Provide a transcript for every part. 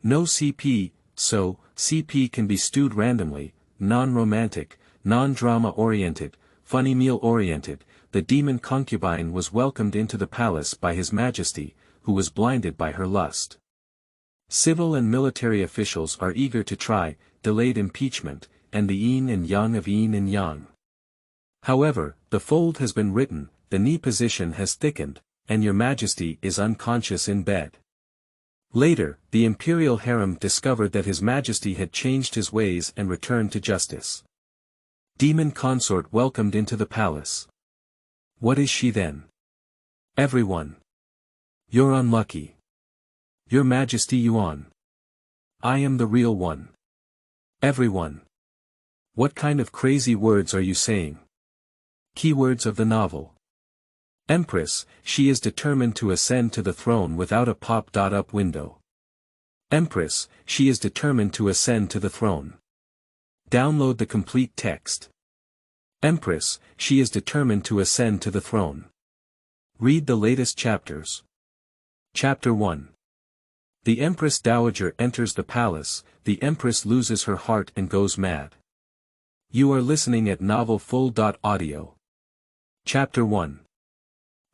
No CP, so, CP can be stewed randomly, non-romantic, non-drama oriented, funny meal oriented. The Demon Concubine was welcomed into the palace by His Majesty, who was blinded by her lust. Civil and military officials are eager to try, delayed impeachment, and the yin and yang of yin and yang. However, the fold has been written, the knee position has thickened, and Your Majesty is unconscious in bed. Later, the imperial harem discovered that His Majesty had changed his ways and returned to justice. Demon consort welcomed into the palace. What is she then? Everyone. You're unlucky. Your Majesty Yuan. I am the real one. Everyone. What kind of crazy words are you saying? Keywords of the novel. Empress, she is determined to ascend to the throne without a pop-up window. Empress, she is determined to ascend to the throne. Download the complete text. Empress, she is determined to ascend to the throne. Read the latest chapters. Chapter 1. The Empress Dowager enters the palace, the Empress loses her heart and goes mad. You are listening at novelfull.audio. Chapter 1.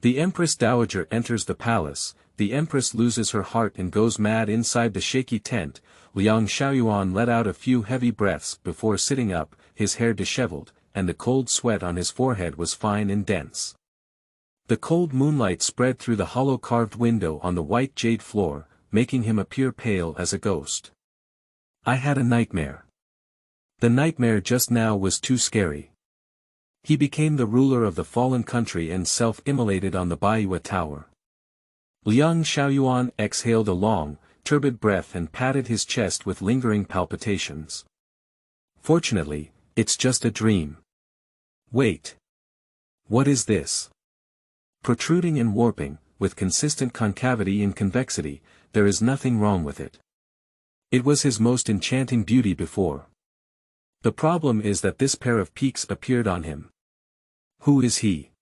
The Empress Dowager enters the palace, the Empress loses her heart and goes mad inside the shaky tent. Liang Xiaoyuan let out a few heavy breaths before sitting up, his hair disheveled, and the cold sweat on his forehead was fine and dense. The cold moonlight spread through the hollow carved window on the white jade floor, making him appear pale as a ghost. I had a nightmare. The nightmare just now was too scary. He became the ruler of the fallen country and self-immolated on the Baiyu Tower. Liang Xiaoyuan exhaled a long, turbid breath and patted his chest with lingering palpitations. Fortunately, it's just a dream. Wait. What is this? Protruding and warping, with consistent concavity and convexity, there is nothing wrong with it. It was his most enchanting beauty before. The problem is that this pair of peaks appeared on him. Who is he?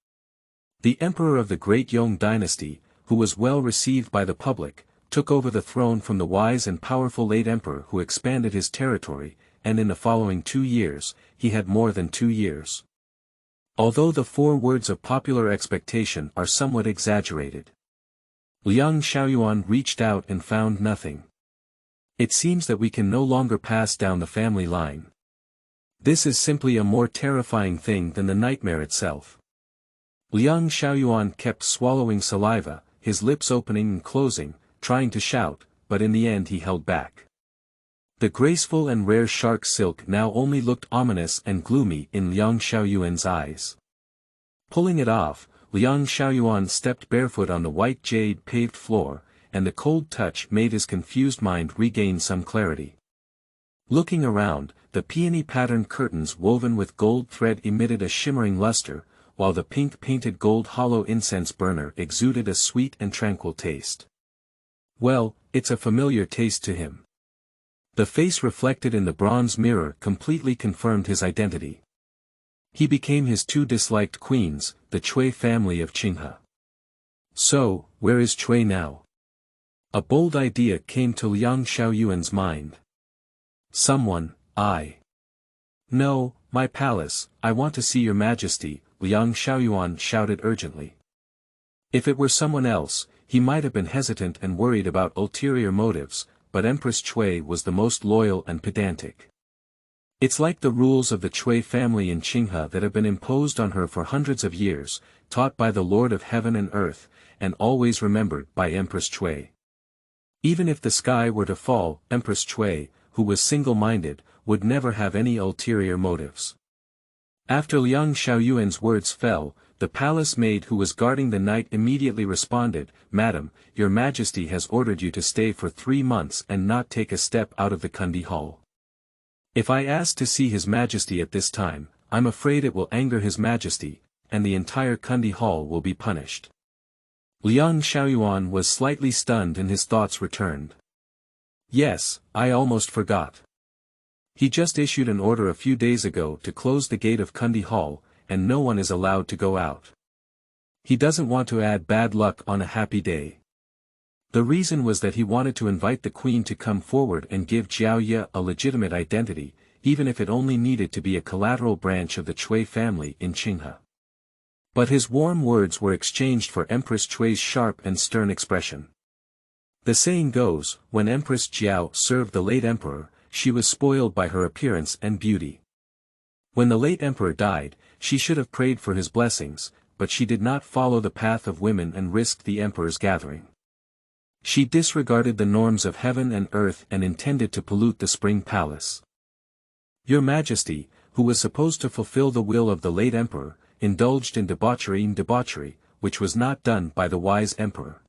The emperor of the great Yong dynasty, who was well received by the public, took over the throne from the wise and powerful late emperor who expanded his territory, and in the following 2 years, he had more than 2 years. Although the 4 words of popular expectation are somewhat exaggerated. Liang Xiaoyuan reached out and found nothing. It seems that we can no longer pass down the family line. This is simply a more terrifying thing than the nightmare itself. Liang Xiaoyuan kept swallowing saliva, his lips opening and closing, trying to shout, but in the end he held back. The graceful and rare shark silk now only looked ominous and gloomy in Liang Xiaoyuan's eyes. Pulling it off, Liang Xiaoyuan stepped barefoot on the white jade paved floor, and the cold touch made his confused mind regain some clarity. Looking around, the peony-patterned curtains woven with gold thread emitted a shimmering luster, while the pink-painted gold hollow incense burner exuded a sweet and tranquil taste. Well, it's a familiar taste to him. The face reflected in the bronze mirror completely confirmed his identity. He became his 2 disliked queens, the Chui family of Qinghe. So, where is Chui now? A bold idea came to Liang Xiaoyuan's mind. Someone, No, my palace, I want to see Your Majesty, Liang Xiaoyuan shouted urgently. If it were someone else, he might have been hesitant and worried about ulterior motives, but Empress Chui was the most loyal and pedantic. It's like the rules of the Chui family in Qinghe that have been imposed on her for hundreds of years, taught by the Lord of Heaven and Earth, and always remembered by Empress Chui. Even if the sky were to fall, Empress Chui, who was single-minded, would never have any ulterior motives. After Liang Xiaoyuan's words fell, the palace maid who was guarding the night immediately responded, Madam, Your Majesty has ordered you to stay for 3 months and not take a step out of the Kundi Hall. If I ask to see His Majesty at this time, I'm afraid it will anger His Majesty, and the entire Kundi Hall will be punished. Liang Xiaoyuan was slightly stunned and his thoughts returned. Yes, I almost forgot. He just issued an order a few days ago to close the gate of Kundi Hall, and no one is allowed to go out. He doesn't want to add bad luck on a happy day. The reason was that he wanted to invite the queen to come forward and give Jiao Ye a legitimate identity, even if it only needed to be a collateral branch of the Chui family in Qinghe. But his warm words were exchanged for Empress Chui's sharp and stern expression. The saying goes, when Empress Jiao served the late emperor, she was spoiled by her appearance and beauty. When the late emperor died, she should have prayed for his blessings, but she did not follow the path of women and risked the emperor's gathering. She disregarded the norms of heaven and earth and intended to pollute the spring palace. Your Majesty, who was supposed to fulfill the will of the late emperor, indulged in debauchery, which was not done by the wise emperor.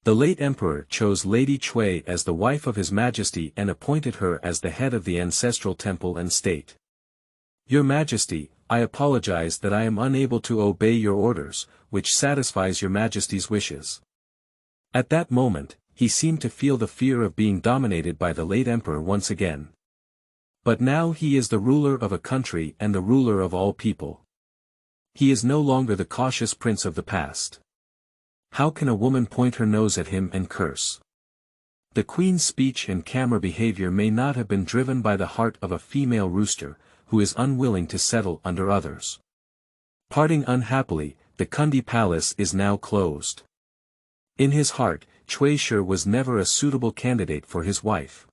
The late emperor chose Lady Chui as the wife of His Majesty and appointed her as the head of the ancestral temple and state. Your Majesty, I apologize that I am unable to obey your orders, which satisfies Your Majesty's wishes. At that moment, he seemed to feel the fear of being dominated by the late emperor once again. But now he is the ruler of a country and the ruler of all people. He is no longer the cautious prince of the past. How can a woman point her nose at him and curse? The queen's speech and camera behavior may not have been driven by the heart of a female rooster, who is unwilling to settle under others. Parting unhappily, the Kundi palace is now closed. In his heart, Chui Shi was never a suitable candidate for his wife.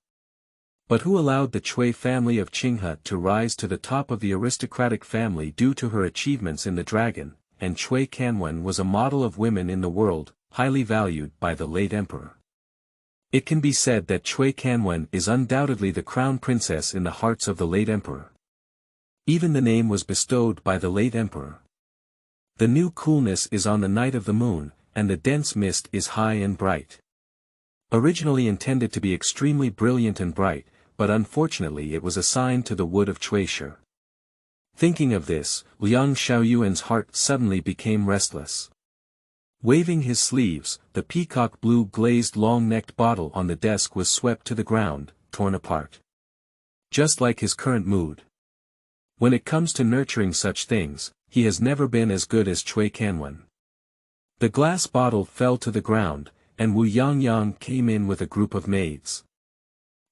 But who allowed the Chui family of Qinghe to rise to the top of the aristocratic family due to her achievements in the dragon, and Chui Canwen was a model of women in the world, highly valued by the late emperor. It can be said that Chui Canwen is undoubtedly the crown princess in the hearts of the late emperor. Even the name was bestowed by the late emperor. The new coolness is on the night of the moon, and the dense mist is high and bright. Originally intended to be extremely brilliant and bright, but unfortunately it was assigned to the wood of Chui Shi. Thinking of this, Liang Xiaoyuan's heart suddenly became restless. Waving his sleeves, the peacock blue glazed long-necked bottle on the desk was swept to the ground, torn apart. Just like his current mood. When it comes to nurturing such things, he has never been as good as Chui Canwen. The glass bottle fell to the ground, and Wu Yangyang came in with a group of maids.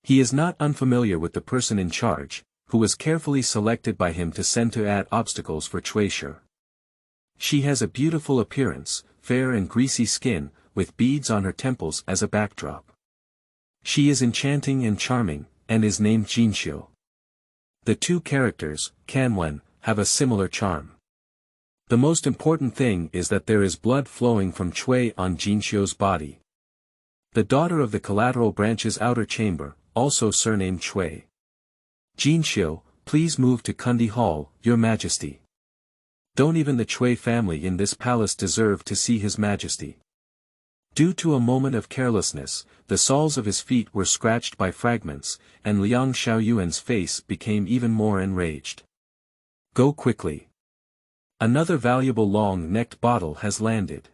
He is not unfamiliar with the person in charge, who was carefully selected by him to send to add obstacles for Chui Shi. She has a beautiful appearance, fair and greasy skin, with beads on her temples as a backdrop. She is enchanting and charming, and is named Jinxiu. The two characters, Canwen, have a similar charm. The most important thing is that there is blood flowing from Chui on Jinxiu's body. The daughter of the collateral branch's outer chamber, also surnamed Chui. Jinxiu, please move to Kundi Hall, Your Majesty. Don't even the Chui family in this palace deserve to see His Majesty. Due to a moment of carelessness, the soles of his feet were scratched by fragments, and Liang Xiaoyuan's face became even more enraged. Go quickly. Another valuable long-necked bottle has landed.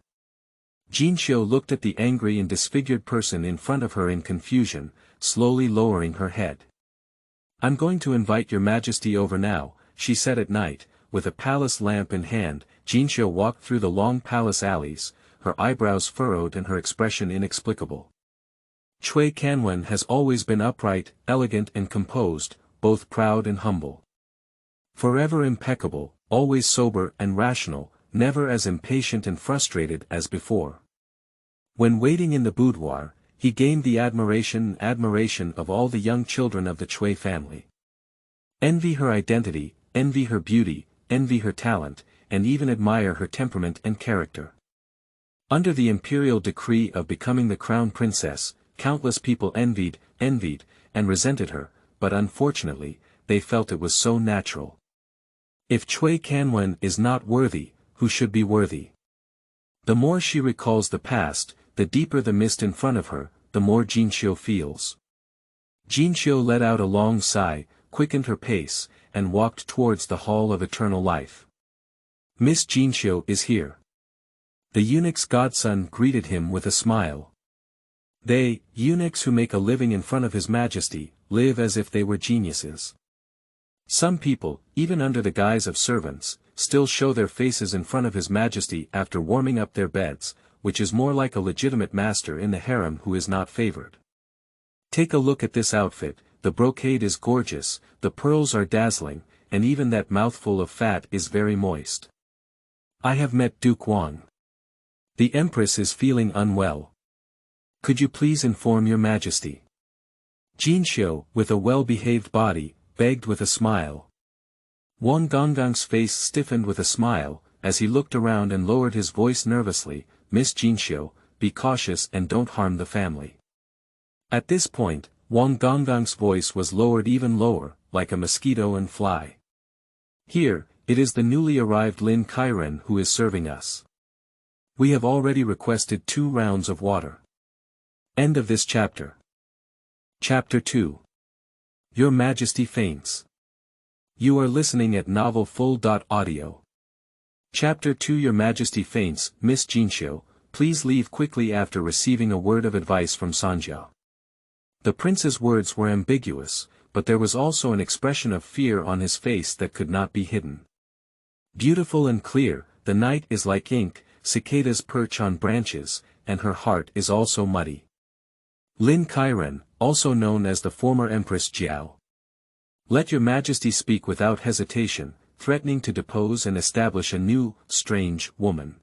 Jinxiu looked at the angry and disfigured person in front of her in confusion, slowly lowering her head. I'm going to invite Your Majesty over now, she said at night, with a palace lamp in hand. Jinxiu walked through the long palace alleys, her eyebrows furrowed and her expression inexplicable. Chui Canwen has always been upright, elegant and composed, both proud and humble. Forever impeccable, always sober and rational, never as impatient and frustrated as before. When waiting in the boudoir, he gained the admiration of all the young children of the Chui family. Envy her identity, envy her beauty, envy her talent, and even admire her temperament and character. Under the imperial decree of becoming the crown princess, countless people envied, and resented her, but unfortunately, they felt it was so natural. If Chui Canwen is not worthy, who should be worthy? The more she recalls the past, the deeper the mist in front of her, the more Jinxiu feels. Jinxiu let out a long sigh, quickened her pace, and walked towards the Hall of Eternal Life. Miss Jinxiu is here. The eunuch's godson greeted him with a smile. They, eunuchs who make a living in front of His Majesty, live as if they were geniuses. Some people, even under the guise of servants, still show their faces in front of His Majesty after warming up their beds, which is more like a legitimate master in the harem who is not favored. Take a look at this outfit, the brocade is gorgeous, the pearls are dazzling, and even that mouthful of fat is very moist. I have met Duke Wang. The Empress is feeling unwell. Could you please inform Your Majesty? Jinxiu, with a well-behaved body, begged with a smile. Wang Gonggong's face stiffened with a smile, as he looked around and lowered his voice nervously, Miss Jinxiu, be cautious and don't harm the family. At this point, Wang Gonggong's voice was lowered even lower, like a mosquito and fly. Here, it is the newly arrived Lin Kairen who is serving us. We have already requested 2 rounds of water. End of this chapter. Chapter 2. Your Majesty faints. You are listening at novelfull.audio. Chapter 2. Your Majesty faints. Miss Jinxiu, please leave quickly after receiving a word of advice from Sanjia. The prince's words were ambiguous, but there was also an expression of fear on his face that could not be hidden. Beautiful and clear, the night is like ink, cicadas perch on branches, and her heart is also muddy. Lin Kairen, also known as the former Empress Jiao. Let Your Majesty speak without hesitation, threatening to depose and establish a new, strange, woman.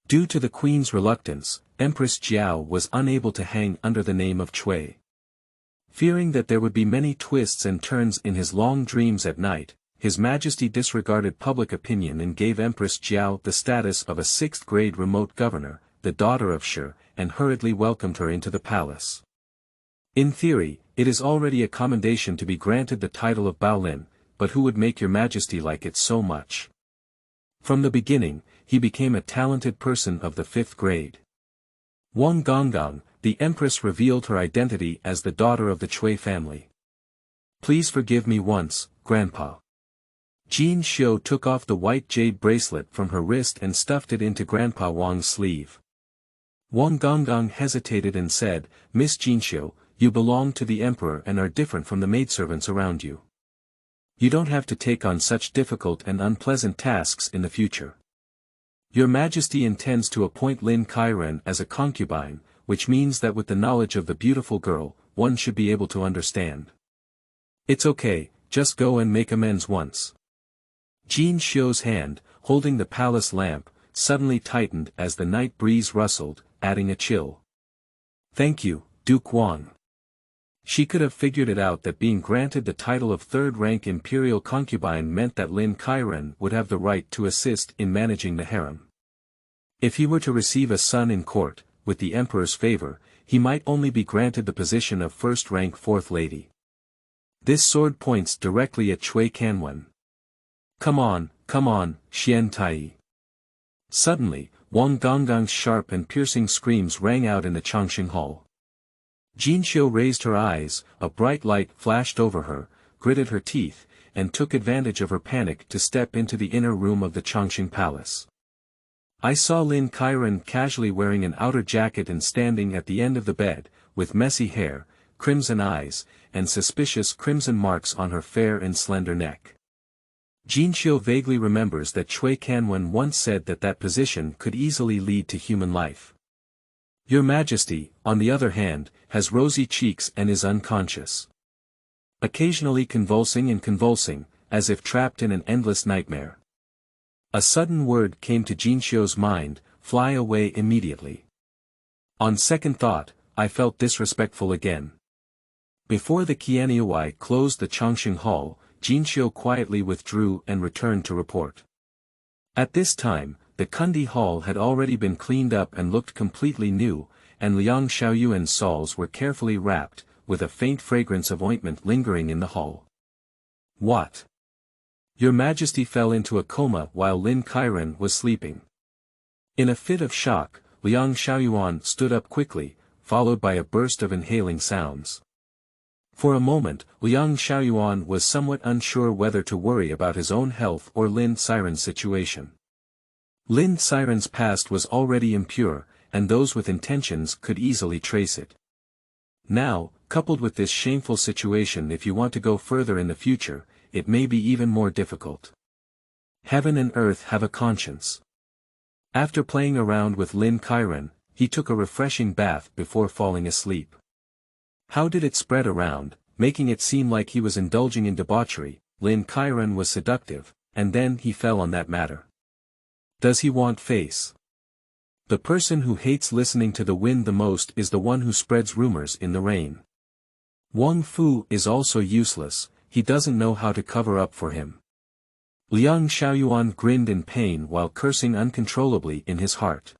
Due to the queen's reluctance, Empress Jiao was unable to hang under the name of Cui. Fearing that there would be many twists and turns in his long dreams at night, His Majesty disregarded public opinion and gave Empress Jiao the status of a 6th-grade remote governor, the daughter of Shi, and hurriedly welcomed her into the palace. In theory, it is already a commendation to be granted the title of Baolin, but who would make Your Majesty like it so much? From the beginning, he became a talented person of the 5th grade. Wang Gonggong, the Empress revealed her identity as the daughter of the Cui family. Please forgive me once, Grandpa. Jinxiu took off the white jade bracelet from her wrist and stuffed it into Grandpa Wang's sleeve. Wang Gonggong hesitated and said, Miss Jinxiu, you belong to the Emperor and are different from the maidservants around you. You don't have to take on such difficult and unpleasant tasks in the future. Your Majesty intends to appoint Lin Kairen as a concubine, which means that with the knowledge of the beautiful girl, one should be able to understand. It's okay, just go and make amends once. Jinxiu's hand, holding the palace lamp, suddenly tightened as the night breeze rustled, adding a chill. Thank you, Duke Wang. She could have figured it out that being granted the title of 3rd-rank imperial concubine meant that Lin Kairen would have the right to assist in managing the harem. If he were to receive a son in court, with the emperor's favor, he might only be granted the position of 1st-rank 4th lady. This sword points directly at Cui Canwen. Come on, Xian Tai. Suddenly, Wang Gonggong's sharp and piercing screams rang out in the Changxing Hall. Jinxiu raised her eyes, a bright light flashed over her, gritted her teeth, and took advantage of her panic to step into the inner room of the Changxing Palace. I saw Lin Kairen casually wearing an outer jacket and standing at the end of the bed, with messy hair, crimson eyes, and suspicious crimson marks on her fair and slender neck. Jinxiu vaguely remembers that Cui Canwen once said that that position could easily lead to human life. Your Majesty, on the other hand, has rosy cheeks and is unconscious. Occasionally convulsing, as if trapped in an endless nightmare. A sudden word came to Jinxiu's mind, fly away immediately. On second thought, I felt disrespectful again. Before the Qianyuwei closed the Changxing Hall, Jinxiu quietly withdrew and returned to report. At this time, the Kundi Hall had already been cleaned up and looked completely new, and Liang Xiaoyuan's salves were carefully wrapped, with a faint fragrance of ointment lingering in the hall. What? Your Majesty fell into a coma while Lin Kairen was sleeping. In a fit of shock, Liang Xiaoyuan stood up quickly, followed by a burst of inhaling sounds. For a moment, Liang Xiaoyuan was somewhat unsure whether to worry about his own health or Lin Siren's situation. Lin Siren's past was already impure, and those with intentions could easily trace it. Now, coupled with this shameful situation, if you want to go further in the future, it may be even more difficult. Heaven and earth have a conscience. After playing around with Lin Kairen, he took a refreshing bath before falling asleep. How did it spread around, making it seem like he was indulging in debauchery? Lin Kairen was seductive, and then he fell on that matter. Does he want face? The person who hates listening to the wind the most is the one who spreads rumors in the rain. Wang Fu is also useless, he doesn't know how to cover up for him. Liang Xiaoyuan grinned in pain while cursing uncontrollably in his heart.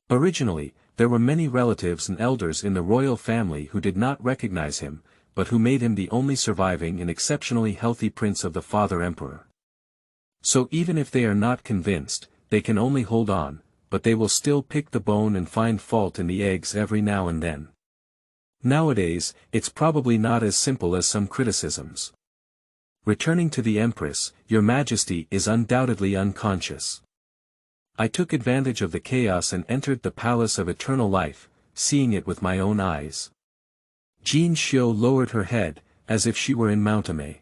Originally, there were many relatives and elders in the royal family who did not recognize him, but who made him the only surviving and exceptionally healthy prince of the father emperor. So even if they are not convinced, they can only hold on, but they will still pick the bone and find fault in the eggs every now and then. Nowadays, it's probably not as simple as some criticisms. Returning to the Empress, Your Majesty is undoubtedly unconscious. I took advantage of the chaos and entered the Palace of Eternal Life, seeing it with my own eyes. Jinxiu lowered her head, as if she were in Mountamay.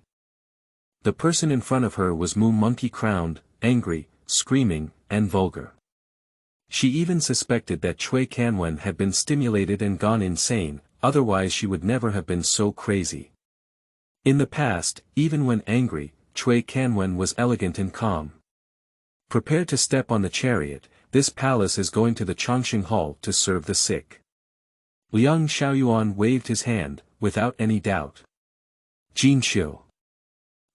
The person in front of her was monkey-crowned, angry, screaming, and vulgar. She even suspected that Cui Canwen had been stimulated and gone insane, otherwise she would never have been so crazy. In the past, even when angry, Cui Canwen was elegant and calm. Prepare to step on the chariot, this palace is going to the Chongqing Hall to serve the sick. Liang Xiaoyuan waved his hand, without any doubt. Jinxiu.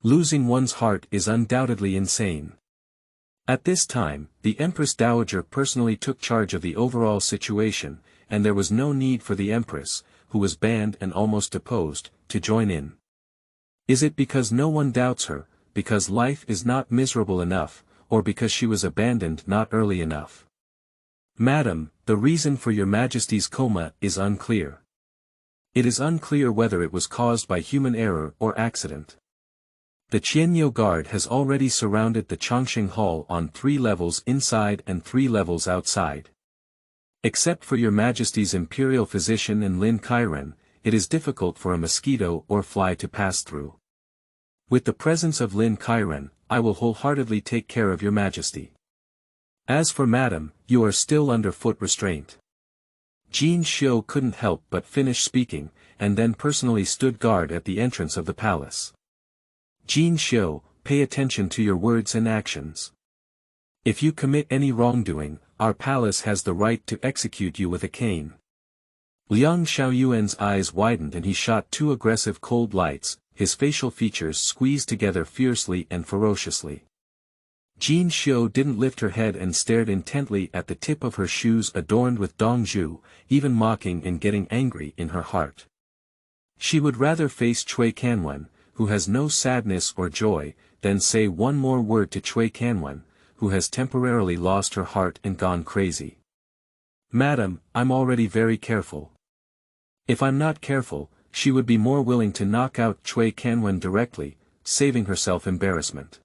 Losing one's heart is undoubtedly insane. At this time, the Empress Dowager personally took charge of the overall situation, and there was no need for the Empress, who was banned and almost deposed, to join in. Is it because no one doubts her, because life is not miserable enough, or because she was abandoned not early enough? Madam, the reason for Your Majesty's coma is unclear. It is unclear whether it was caused by human error or accident. The Qianyo Guard has already surrounded the Chongqing Hall on 3 levels inside and 3 levels outside. Except for Your Majesty's Imperial Physician and Lin Kairen, it is difficult for a mosquito or fly to pass through. With the presence of Lin Kairen, I will wholeheartedly take care of Your Majesty. As for Madam, you are still under foot restraint. Jinxiu couldn't help but finish speaking, and then personally stood guard at the entrance of the palace. Jinxiu, pay attention to your words and actions. If you commit any wrongdoing, our palace has the right to execute you with a cane. Liang Xiaoyuan's eyes widened and he shot 2 aggressive cold lights, his facial features squeezed together fiercely and ferociously. Jinxiu didn't lift her head and stared intently at the tip of her shoes adorned with dongzhu, even mocking and getting angry in her heart. She would rather face Cui Canwen, who has no sadness or joy, than say one more word to Cui Canwen, who has temporarily lost her heart and gone crazy. Madam, I'm already very careful. If I'm not careful, she would be more willing to knock out Cui Canwen directly, saving herself embarrassment.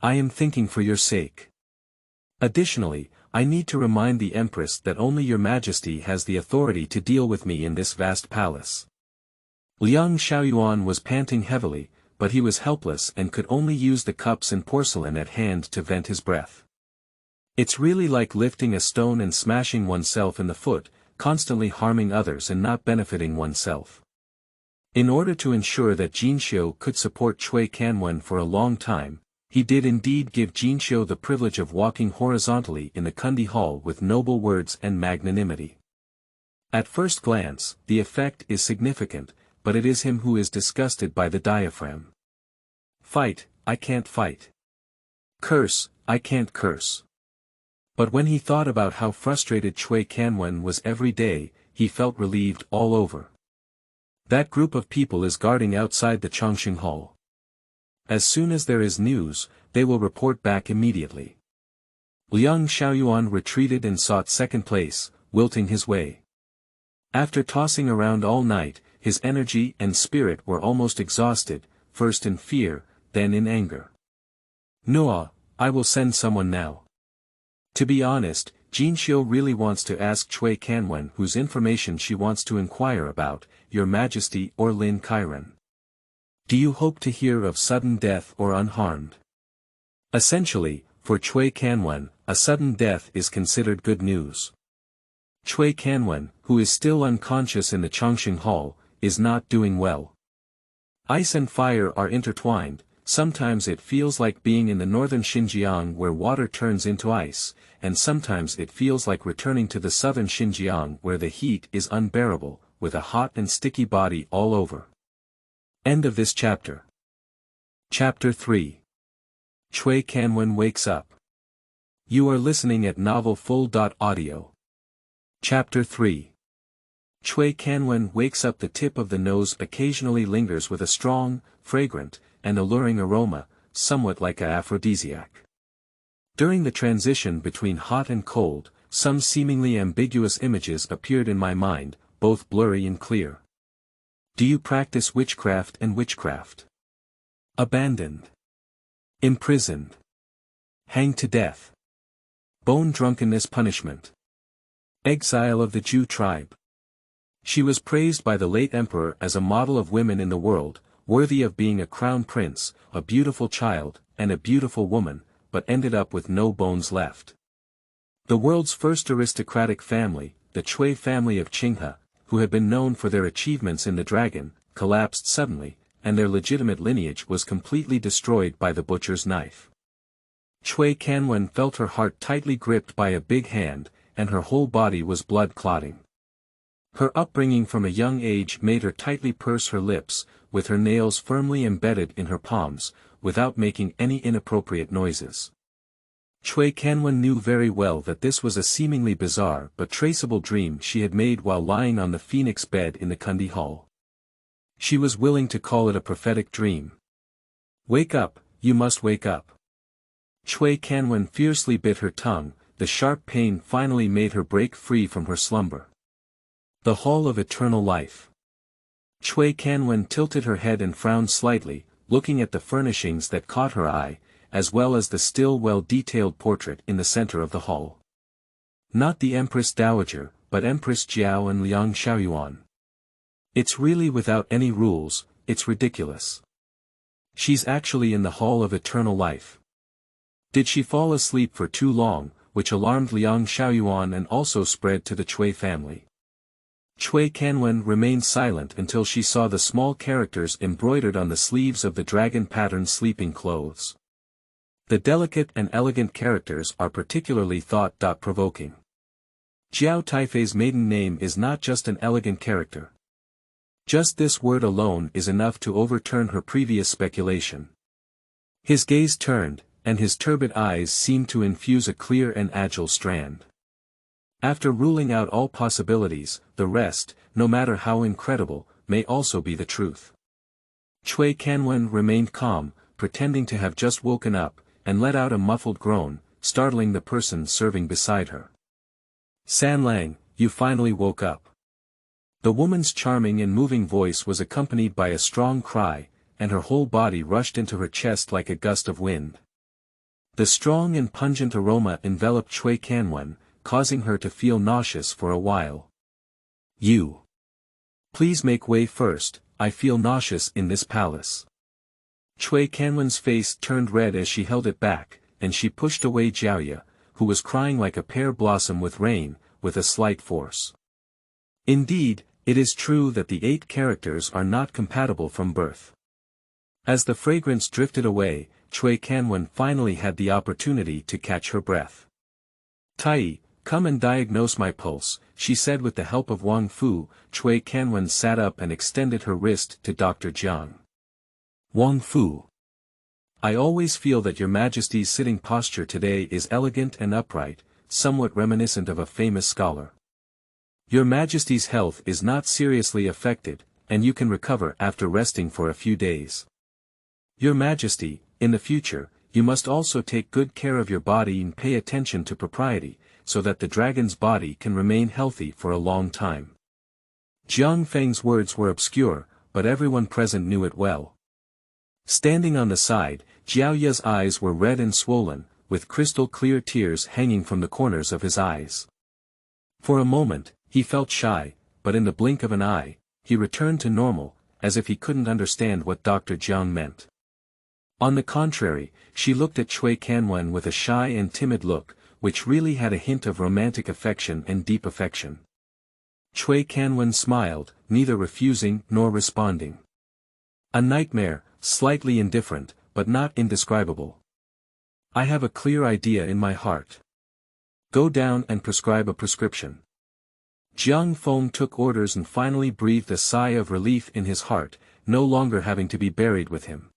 I am thinking for your sake. Additionally, I need to remind the Empress that only Your Majesty has the authority to deal with me in this vast palace. Liang Xiaoyuan was panting heavily, but he was helpless and could only use the cups and porcelain at hand to vent his breath. It's really like lifting a stone and smashing oneself in the foot, constantly harming others and not benefiting oneself. In order to ensure that Jinxiu could support Cui Canwen for a long time, he did indeed give Jinxiu the privilege of walking horizontally in the Kundi Hall with noble words and magnanimity. At first glance, the effect is significant, but it is him who is disgusted by the diaphragm. Fight, I can't fight. Curse, I can't curse. But when he thought about how frustrated Cui Canwen was every day, he felt relieved all over. That group of people is guarding outside the Chongqing Hall. As soon as there is news, they will report back immediately. Liang Xiaoyuan retreated and sought second place, wilting his way. After tossing around all night, his energy and spirit were almost exhausted, first in fear, then in anger. Noah, I will send someone now. To be honest, Jinxiu really wants to ask Cui Canwen whose information she wants to inquire about, Your Majesty or Lin Kairen. Do you hope to hear of sudden death or unharmed? Essentially, For Cui Canwen, a sudden death is considered good news. Cui Canwen, who is still unconscious in the Chongqing Hall, is not doing well. Ice and fire are intertwined. Sometimes it feels like being in the northern Xinjiang where water turns into ice, and sometimes it feels like returning to the southern Xinjiang where the heat is unbearable, with a hot and sticky body all over. End of this chapter. Chapter 3. Cui Canwen wakes up. You are listening at novelfull.audio. Chapter 3. Cui Canwen wakes up. The tip of the nose occasionally lingers with a strong, fragrant, and alluring aroma, somewhat like an aphrodisiac. During the transition between hot and cold, some seemingly ambiguous images appeared in my mind, both blurry and clear. Do you practice witchcraft and witchcraft? Abandoned. Imprisoned. Hanged to death. Bone drunkenness punishment. Exile of the Jew tribe. She was praised by the late emperor as a model of women in the world, worthy of being a crown prince, a beautiful child, and a beautiful woman, but ended up with no bones left. The world's first aristocratic family, the Cui family of Qinghe, who had been known for their achievements in the dragon, collapsed suddenly, and their legitimate lineage was completely destroyed by the butcher's knife. Cui Canwen felt her heart tightly gripped by a big hand, and her whole body was blood clotting. Her upbringing from a young age made her tightly purse her lips, with her nails firmly embedded in her palms, without making any inappropriate noises. Cui Canwen knew very well that this was a seemingly bizarre but traceable dream she had made while lying on the phoenix bed in the Kundi Hall. She was willing to call it a prophetic dream. Wake up, you must wake up. Cui Canwen fiercely bit her tongue. The sharp pain finally made her break free from her slumber. The Hall of Eternal Life. Cui Canwen tilted her head and frowned slightly, looking at the furnishings that caught her eye, as well as the still well-detailed portrait in the center of the hall. Not the Empress Dowager, but Empress Jiao and Liang Xiaoyuan. It's really without any rules, it's ridiculous. She's actually in the Hall of Eternal Life. Did she fall asleep for too long, which alarmed Liang Xiaoyuan and also spread to the Cui family. Cui Canwen remained silent until she saw the small characters embroidered on the sleeves of the dragon-patterned sleeping clothes. The delicate and elegant characters are particularly thought-provoking. Jiao Taifei's maiden name is not just an elegant character. Just this word alone is enough to overturn her previous speculation. His gaze turned, and his turbid eyes seemed to infuse a clear and agile strand. After ruling out all possibilities, the rest, no matter how incredible, may also be the truth. Cui Canwen remained calm, pretending to have just woken up, and let out a muffled groan, startling the person serving beside her. San Lang, you finally woke up. The woman's charming and moving voice was accompanied by a strong cry, and her whole body rushed into her chest like a gust of wind. The strong and pungent aroma enveloped Cui Canwen, causing her to feel nauseous for a while. You. Please make way first, I feel nauseous in this palace. Cui Canwen's face turned red as she held it back, and she pushed away Jiaoya, who was crying like a pear blossom with rain, with a slight force. Indeed, it is true that the 8 characters are not compatible from birth. As the fragrance drifted away, Cui Canwen finally had the opportunity to catch her breath. Tai, come and diagnose my pulse, she said with the help of Wang Fu. Cui Canwen sat up and extended her wrist to Dr. Jiang. Wang Fu. I always feel that Your Majesty's sitting posture today is elegant and upright, somewhat reminiscent of a famous scholar. Your Majesty's health is not seriously affected, and you can recover after resting for a few days. Your Majesty, in the future, you must also take good care of your body and pay attention to propriety, so that the dragon's body can remain healthy for a long time. Jiang Feng's words were obscure, but everyone present knew it well. Standing on the side, Jiao Ya's eyes were red and swollen, with crystal-clear tears hanging from the corners of his eyes. For a moment, he felt shy, but in the blink of an eye, he returned to normal, as if he couldn't understand what Dr. Jiang meant. On the contrary, she looked at Cui Canwen with a shy and timid look, which really had a hint of romantic affection and deep affection. Cui Canwen smiled, neither refusing nor responding. A nightmare, slightly indifferent, but not indescribable. I have a clear idea in my heart. Go down and prescribe a prescription. Jiang Feng took orders and finally breathed a sigh of relief in his heart, no longer having to be buried with him.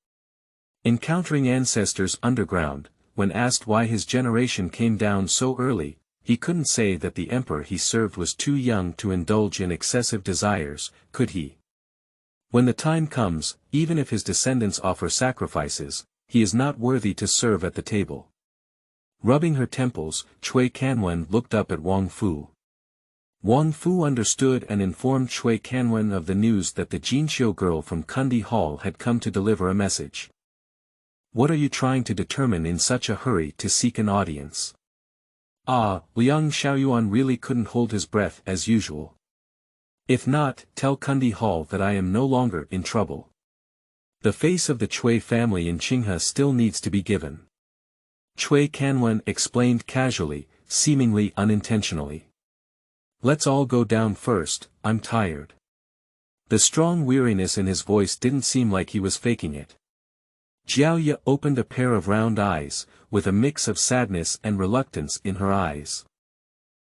Encountering ancestors underground, when asked why his generation came down so early, he couldn't say that the emperor he served was too young to indulge in excessive desires, could he? When the time comes, even if his descendants offer sacrifices, he is not worthy to serve at the table. Rubbing her temples, Cui Canwen looked up at Wang Fu. Wang Fu understood and informed Cui Canwen of the news that the Jinxiu girl from Kundi Hall had come to deliver a message. What are you trying to determine in such a hurry to seek an audience? Ah, Liang Xiaoyuan really couldn't hold his breath as usual. If not, tell Kundi Hall that I am no longer in trouble. The face of the Cui family in Qinghe still needs to be given. Cui Canwen explained casually, seemingly unintentionally. Let's all go down first, I'm tired. The strong weariness in his voice didn't seem like he was faking it. Jiao Ye opened a pair of round eyes, with a mix of sadness and reluctance in her eyes.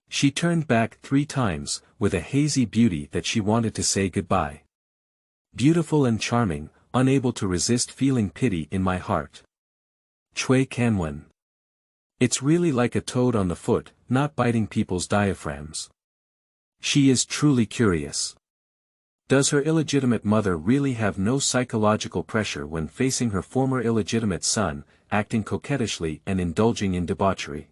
She turned back 3 times, with a hazy beauty that she wanted to say goodbye. Beautiful and charming, unable to resist feeling pity in my heart. Cui Canwen. It's really like a toad on the foot, not biting people's diaphragms. She is truly curious. Does her illegitimate mother really have no psychological pressure when facing her former illegitimate son, acting coquettishly and indulging in debauchery?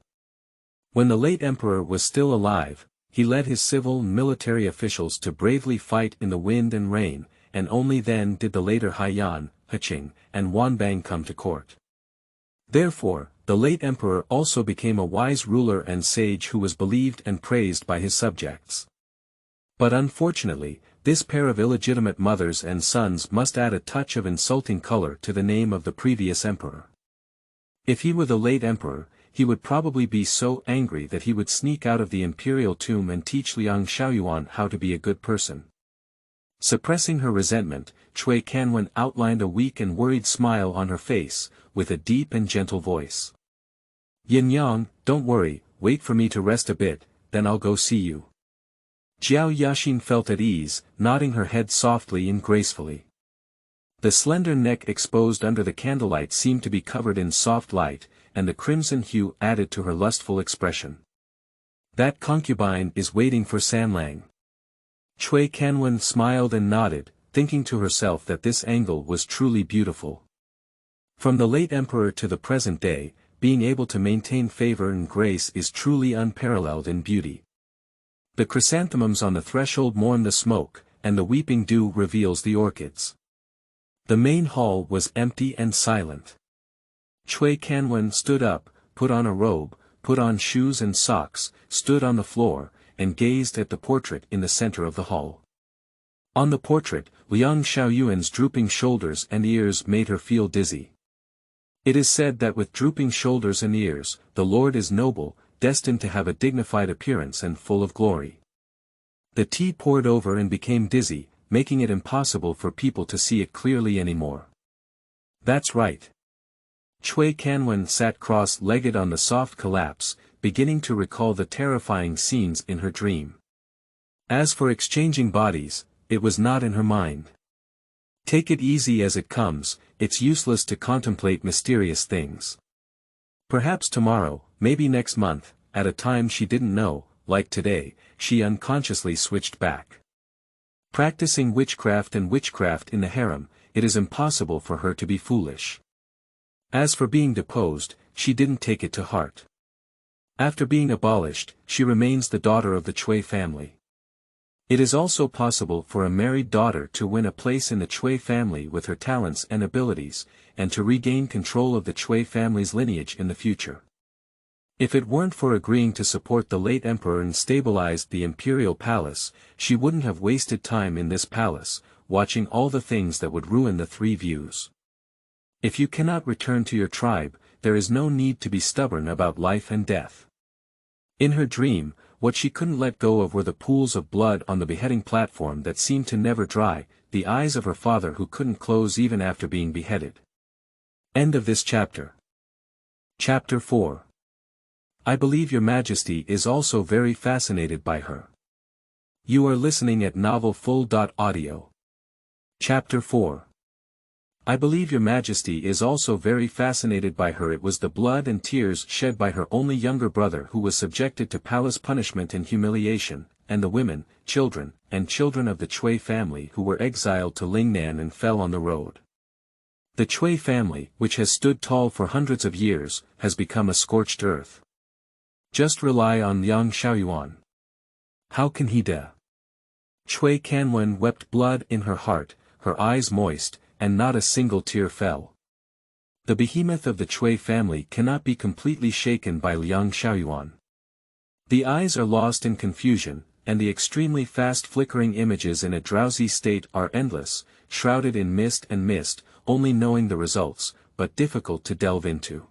When the late emperor was still alive, he led his civil and military officials to bravely fight in the wind and rain, and only then did the later Haiyan, Heqing, and Wanbang come to court. Therefore, the late emperor also became a wise ruler and sage who was believed and praised by his subjects. But unfortunately, this pair of illegitimate mothers and sons must add a touch of insulting color to the name of the previous emperor. If he were the late emperor, he would probably be so angry that he would sneak out of the imperial tomb and teach Liang Xiaoyuan how to be a good person. Suppressing her resentment, Cui Canwen outlined a weak and worried smile on her face, with a deep and gentle voice. Yin Yang, don't worry, wait for me to rest a bit, then I'll go see you. Jiao Yaxin felt at ease, nodding her head softly and gracefully. The slender neck exposed under the candlelight seemed to be covered in soft light, and the crimson hue added to her lustful expression. That concubine is waiting for Sanlang. Cui Canwen smiled and nodded, thinking to herself that this angle was truly beautiful. From the late emperor to the present day, being able to maintain favor and grace is truly unparalleled in beauty. The chrysanthemums on the threshold mourn the smoke, and the weeping dew reveals the orchids. The main hall was empty and silent. Cui Canwen stood up, put on a robe, put on shoes and socks, stood on the floor, and gazed at the portrait in the center of the hall. On the portrait, Liang Xiaoyuan's drooping shoulders and ears made her feel dizzy. It is said that with drooping shoulders and ears, the Lord is noble, destined to have a dignified appearance and full of glory. The tea poured over and became dizzy, making it impossible for people to see it clearly anymore. That's right. Cui Canwen sat cross-legged on the soft collapse, beginning to recall the terrifying scenes in her dream. As for exchanging bodies, it was not in her mind. Take it easy as it comes, it's useless to contemplate mysterious things. Perhaps tomorrow, maybe next month, at a time she didn't know, like today, she unconsciously switched back. Practicing witchcraft and witchcraft in the harem, it is impossible for her to be foolish. As for being deposed, she didn't take it to heart. After being abolished, she remains the daughter of the Cui family. It is also possible for a married daughter to win a place in the Cui family with her talents and abilities, and to regain control of the Cui family's lineage in the future. If it weren't for agreeing to support the late emperor and stabilize the imperial palace, she wouldn't have wasted time in this palace, watching all the things that would ruin the 3 views. If you cannot return to your tribe, there is no need to be stubborn about life and death. In her dream, what she couldn't let go of were the pools of blood on the beheading platform that seemed to never dry, the eyes of her father who couldn't close even after being beheaded. End of this chapter. Chapter 4. I believe Your Majesty is also very fascinated by her. You are listening at novelfull.audio. Chapter 4. I believe Your Majesty is also very fascinated by her. It was the blood and tears shed by her only younger brother who was subjected to palace punishment and humiliation, and the women, children, and children of the Chui family who were exiled to Lingnan and fell on the road. The Chui family, which has stood tall for hundreds of years, has become a scorched earth. Just rely on Liang Xiaoyuan. How can he dare? Chui Canwen wept blood in her heart, her eyes moist, and not a single tear fell. The behemoth of the Chui family cannot be completely shaken by Liang Xiaoyuan. The eyes are lost in confusion, and the extremely fast flickering images in a drowsy state are endless, shrouded in mist, only knowing the results, but difficult to delve into.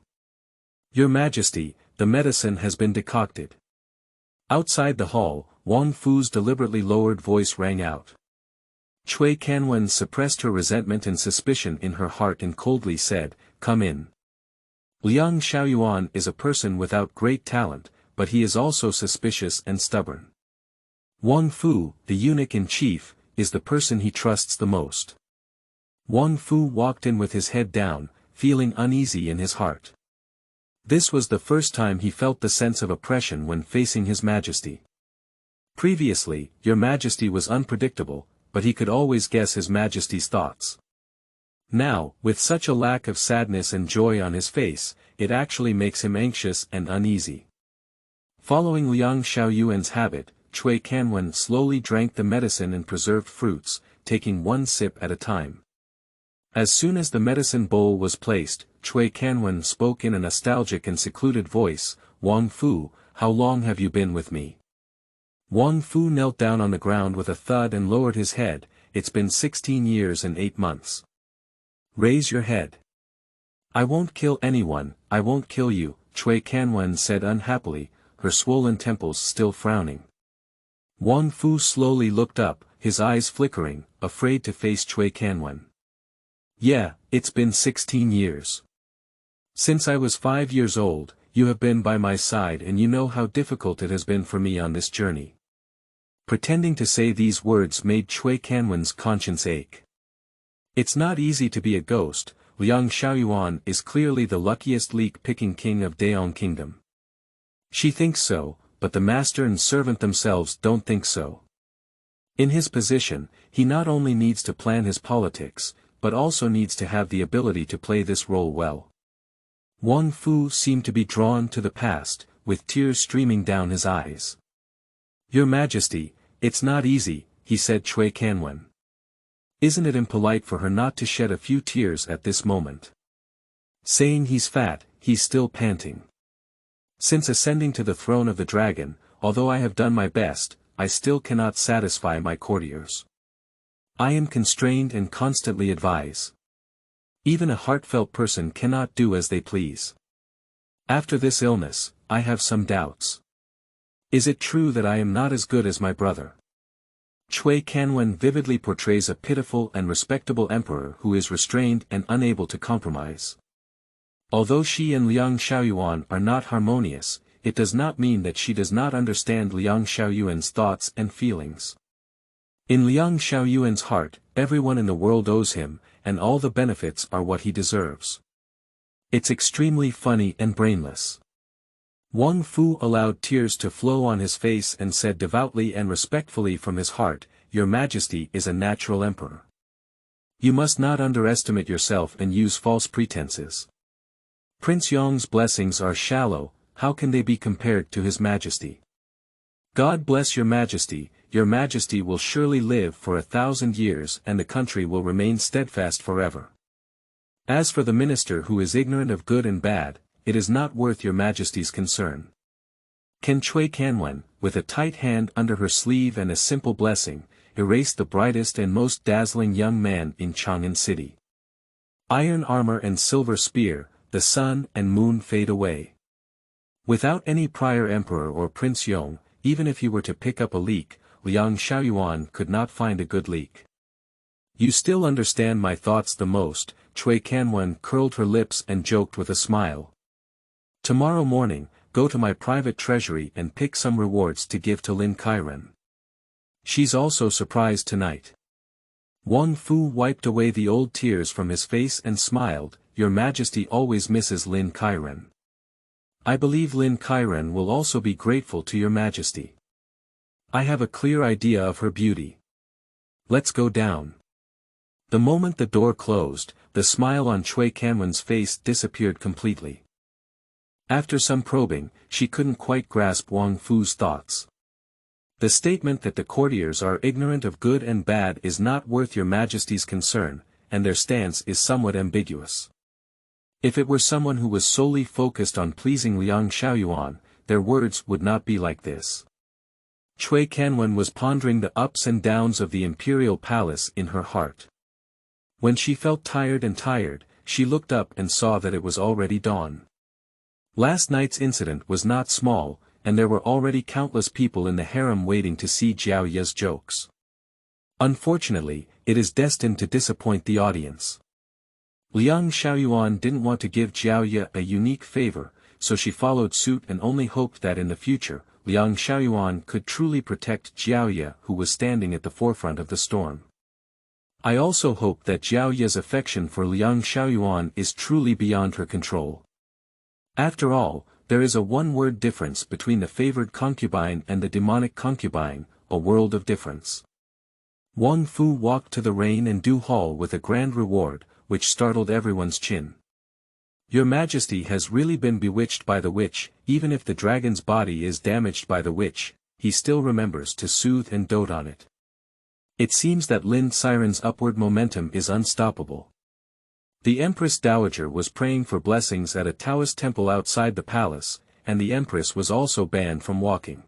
Your Majesty, the medicine has been decocted. Outside the hall, Wang Fu's deliberately lowered voice rang out. Chui Canwen suppressed her resentment and suspicion in her heart and coldly said, "Come in." Liang Xiaoyuan is a person without great talent, but he is also suspicious and stubborn. Wang Fu, the eunuch-in-chief, is the person he trusts the most. Wang Fu walked in with his head down, feeling uneasy in his heart. This was the first time he felt the sense of oppression when facing His Majesty. Previously, Your Majesty was unpredictable, but he could always guess His Majesty's thoughts. Now, with such a lack of sadness and joy on his face, it actually makes him anxious and uneasy. Following Liang Xiaoyuan's habit, Chui Canwen slowly drank the medicine and preserved fruits, taking one sip at a time. As soon as the medicine bowl was placed, Chui Canwen spoke in a nostalgic and secluded voice, "Wang Fu, how long have you been with me?" Wang Fu knelt down on the ground with a thud and lowered his head. "It's been 16 years and 8 months. Raise your head." "I won't kill anyone, I won't kill you," Chui Canwen said unhappily, her swollen temples still frowning. Wang Fu slowly looked up, his eyes flickering, afraid to face Chui Canwen. "Yeah, it's been 16 years. Since I was 5 years old, you have been by my side and you know how difficult it has been for me on this journey." Pretending to say these words made Chui Canwen's conscience ache. It's not easy to be a ghost. Liang Xiaoyuan is clearly the luckiest leek-picking king of Daong Kingdom. She thinks so, but the master and servant themselves don't think so. In his position, he not only needs to plan his politics, but also needs to have the ability to play this role well. Wang Fu seemed to be drawn to the past, with tears streaming down his eyes. "Your Majesty, it's not easy," he said Chui Canwen. "Isn't it impolite for her not to shed a few tears at this moment? Saying he's fat, he's still panting. Since ascending to the throne of the dragon, although I have done my best, I still cannot satisfy my courtiers. I am constrained and constantly advise. Even a heartfelt person cannot do as they please. After this illness, I have some doubts. Is it true that I am not as good as my brother?" Chui Canwen vividly portrays a pitiful and respectable emperor who is restrained and unable to compromise. Although she and Liang Xiaoyuan are not harmonious, it does not mean that she does not understand Liang Xiaoyuan's thoughts and feelings. In Liang Xiaoyuan's heart, everyone in the world owes him, and all the benefits are what he deserves. It's extremely funny and brainless. Wang Fu allowed tears to flow on his face and said devoutly and respectfully from his heart, "Your Majesty is a natural emperor. You must not underestimate yourself and use false pretenses. Prince Yong's blessings are shallow, how can they be compared to His Majesty? God bless Your Majesty, Your Majesty will surely live for 1,000 years and the country will remain steadfast forever. As for the minister who is ignorant of good and bad, it is not worth Your Majesty's concern." Can Chui Canwen, with a tight hand under her sleeve and a simple blessing, erase the brightest and most dazzling young man in Chang'an City? Iron armor and silver spear, the sun and moon fade away. Without any prior emperor or Prince Yong, even if he were to pick up a leak, Liang Xiaoyuan could not find a good leak. You still understand my thoughts the most, Cui Canwen curled her lips and joked with a smile. Tomorrow morning, go to my private treasury and pick some rewards to give to Lin Kairen. She's also surprised tonight. Wang Fu wiped away the old tears from his face and smiled, Your Majesty always misses Lin Kairen. I believe Lin Kairen will also be grateful to Your Majesty. I have a clear idea of her beauty. Let's go down. The moment the door closed, the smile on Cui Canwen's face disappeared completely. After some probing, she couldn't quite grasp Wang Fu's thoughts. The statement that the courtiers are ignorant of good and bad is not worth Your Majesty's concern, and their stance is somewhat ambiguous. If it were someone who was solely focused on pleasing Liang Xiaoyuan, their words would not be like this. Cui Canwen was pondering the ups and downs of the imperial palace in her heart. When she felt tired, she looked up and saw that it was already dawn. Last night's incident was not small, and there were already countless people in the harem waiting to see Jiao Ye's jokes. Unfortunately, it is destined to disappoint the audience. Liang Xiaoyuan didn't want to give Jiao Ye a unique favor, so she followed suit and only hoped that in the future, Liang Xiaoyuan could truly protect Jiao Ye, who was standing at the forefront of the storm. I also hope that Jiao Ye's affection for Liang Xiaoyuan is truly beyond her control. After all, there is a one-word difference between the favored concubine and the demonic concubine, a world of difference. Wang Fu walked to the Rain and Dew Hall with a grand reward, which startled everyone's chin. Your Majesty has really been bewitched by the witch, even if the dragon's body is damaged by the witch, he still remembers to soothe and dote on it. It seems that Lin Siren's upward momentum is unstoppable. The Empress Dowager was praying for blessings at a Taoist temple outside the palace, and the Empress was also banned from walking.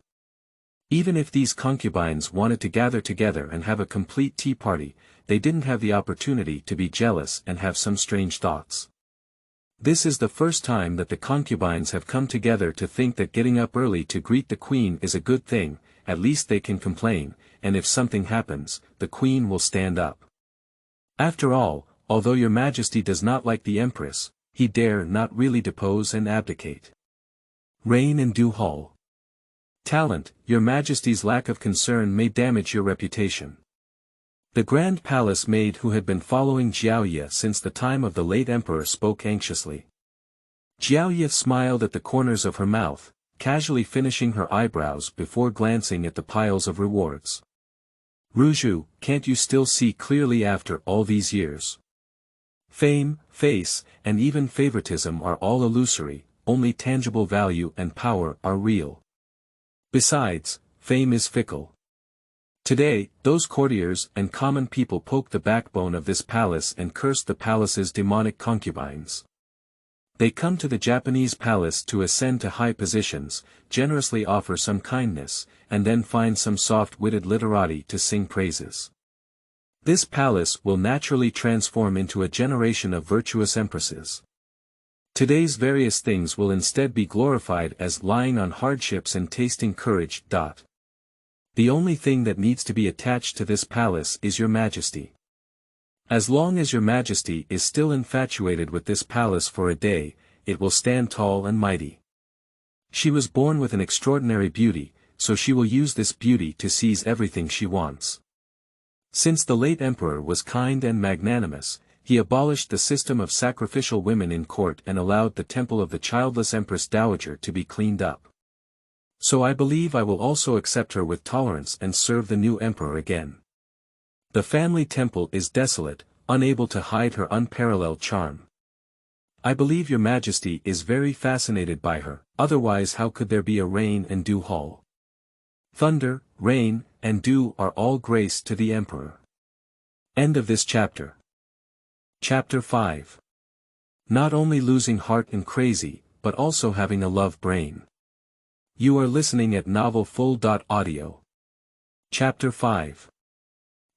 Even if these concubines wanted to gather together and have a complete tea party, they didn't have the opportunity to be jealous and have some strange thoughts. This is the first time that the concubines have come together to think that getting up early to greet the queen is a good thing, at least they can complain, and if something happens, the queen will stand up. After all, although Your Majesty does not like the Empress, he dare not really depose and abdicate. Rain and Dew Hall. Talent, Your Majesty's lack of concern may damage your reputation. The Grand Palace maid who had been following Jiao Ye since the time of the late emperor spoke anxiously. Jiao Ye smiled at the corners of her mouth, casually finishing her eyebrows before glancing at the piles of rewards. Ruju, can't you still see clearly after all these years? Fame, face, and even favoritism are all illusory, only tangible value and power are real. Besides, fame is fickle. Today, those courtiers and common people poke the backbone of this palace and curse the palace's demonic concubines. They come to the Japanese palace to ascend to high positions, generously offer some kindness, and then find some soft-witted literati to sing praises. This palace will naturally transform into a generation of virtuous empresses. Today's various things will instead be glorified as lying on hardships and tasting courage. The only thing that needs to be attached to this palace is Your Majesty. As long as Your Majesty is still infatuated with this palace for a day, it will stand tall and mighty. She was born with an extraordinary beauty, so she will use this beauty to seize everything she wants. Since the late emperor was kind and magnanimous, he abolished the system of sacrificial women in court and allowed the temple of the childless Empress Dowager to be cleaned up. So I believe I will also accept her with tolerance and serve the new emperor again. The family temple is desolate, unable to hide her unparalleled charm. I believe Your Majesty is very fascinated by her, otherwise how could there be a Rain and Dew Hall? Thunder, rain, and dew are all grace to the emperor. End of this chapter. Chapter 5. Not only losing heart and crazy, but also having a love brain. You are listening at novelfull.audio. Chapter 5.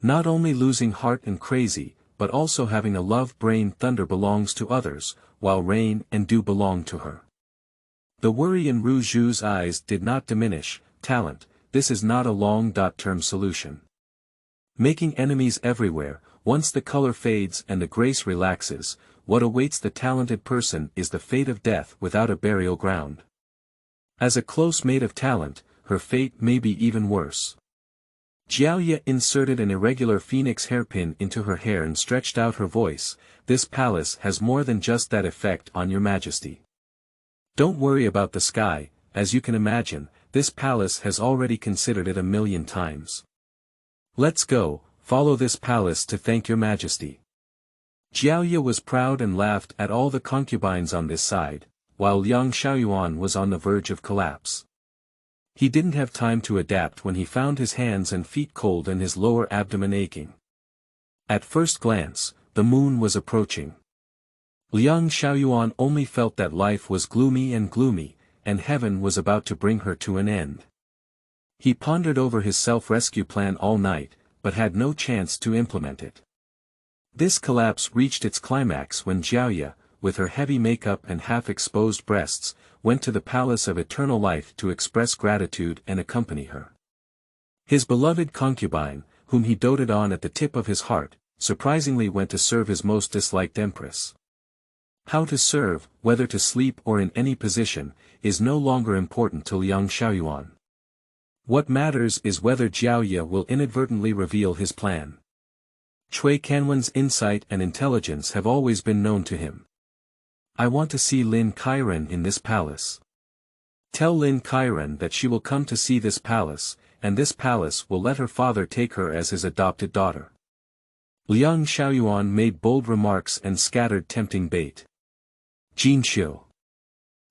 Not only losing heart and crazy, but also having a love brain. Thunder belongs to others, while rain and dew belong to her. The worry in Ru Zhu's eyes did not diminish. Talent, this is not a long-term solution. Making enemies everywhere, once the color fades and the grace relaxes, what awaits the talented person is the fate of death without a burial ground. As a close mate of talent, her fate may be even worse. Jiaoye inserted an irregular phoenix hairpin into her hair and stretched out her voice. This palace has more than just that effect on Your Majesty. Don't worry about the sky, as you can imagine, this palace has already considered it 1,000,000 times. Let's go, follow this palace to thank Your Majesty. Jiaoye was proud and laughed at all the concubines on this side, while Liang Xiaoyuan was on the verge of collapse. He didn't have time to adapt when he found his hands and feet cold and his lower abdomen aching. At first glance, the moon was approaching. Liang Xiaoyuan only felt that life was gloomy, and heaven was about to bring her to an end. He pondered over his self-rescue plan all night, but had no chance to implement it. This collapse reached its climax when Jiaoye, with her heavy makeup and half-exposed breasts, went to the Palace of Eternal Life to express gratitude and accompany her. His beloved concubine, whom he doted on at the tip of his heart, surprisingly went to serve his most disliked empress. How to serve, whether to sleep or in any position, is no longer important to Liang Xiaoyuan. What matters is whether Jiaoye will inadvertently reveal his plan. Cui Canwen's insight and intelligence have always been known to him. I want to see Lin Kairen in this palace. Tell Lin Kairen that she will come to see this palace, and this palace will let her father take her as his adopted daughter. Liang Xiaoyuan made bold remarks and scattered tempting bait. Jinxiu.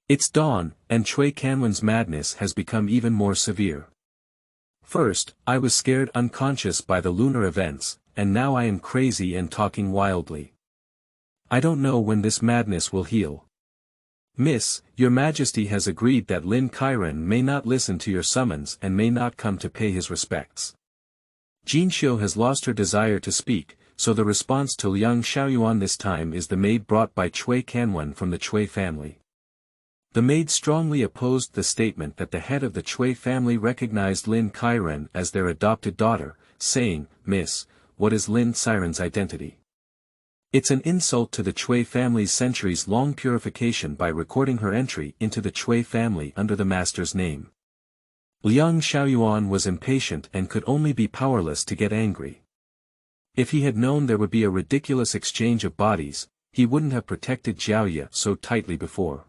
It's dawn, and Cui Canwen's madness has become even more severe. First, I was scared unconscious by the lunar events, and now I am crazy and talking wildly. I don't know when this madness will heal. Miss, Your Majesty has agreed that Lin Kairen may not listen to your summons and may not come to pay his respects. Jinxiu has lost her desire to speak, so the response to Liang Xiaoyuan this time is the maid brought by Cui Canwen from the Cui family. The maid strongly opposed the statement that the head of the Cui family recognized Lin Kairen as their adopted daughter, saying, Miss, what is Lin Kairen's identity? It's an insult to the Cui family's centuries-long purification by recording her entry into the Cui family under the master's name. Liang Xiaoyuan was impatient and could only be powerless to get angry. If he had known there would be a ridiculous exchange of bodies, he wouldn't have protected Jiaoye so tightly before.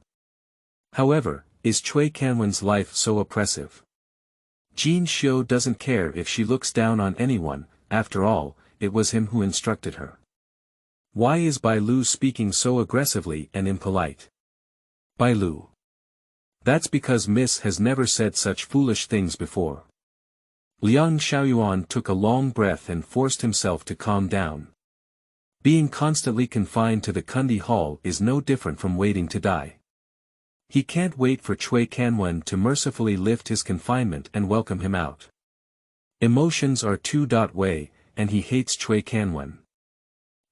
However, is Cui Canwen's life so oppressive? Jinxiu doesn't care if she looks down on anyone, after all, it was him who instructed her. Why is Bai Lu speaking so aggressively and impolite? Bai Lu. That's because Miss has never said such foolish things before. Liang Xiaoyuan took a long breath and forced himself to calm down. Being constantly confined to the Kundi Hall is no different from waiting to die. He can't wait for Cui Canwen to mercifully lift his confinement and welcome him out. Emotions are two-way, and he hates Cui Canwen.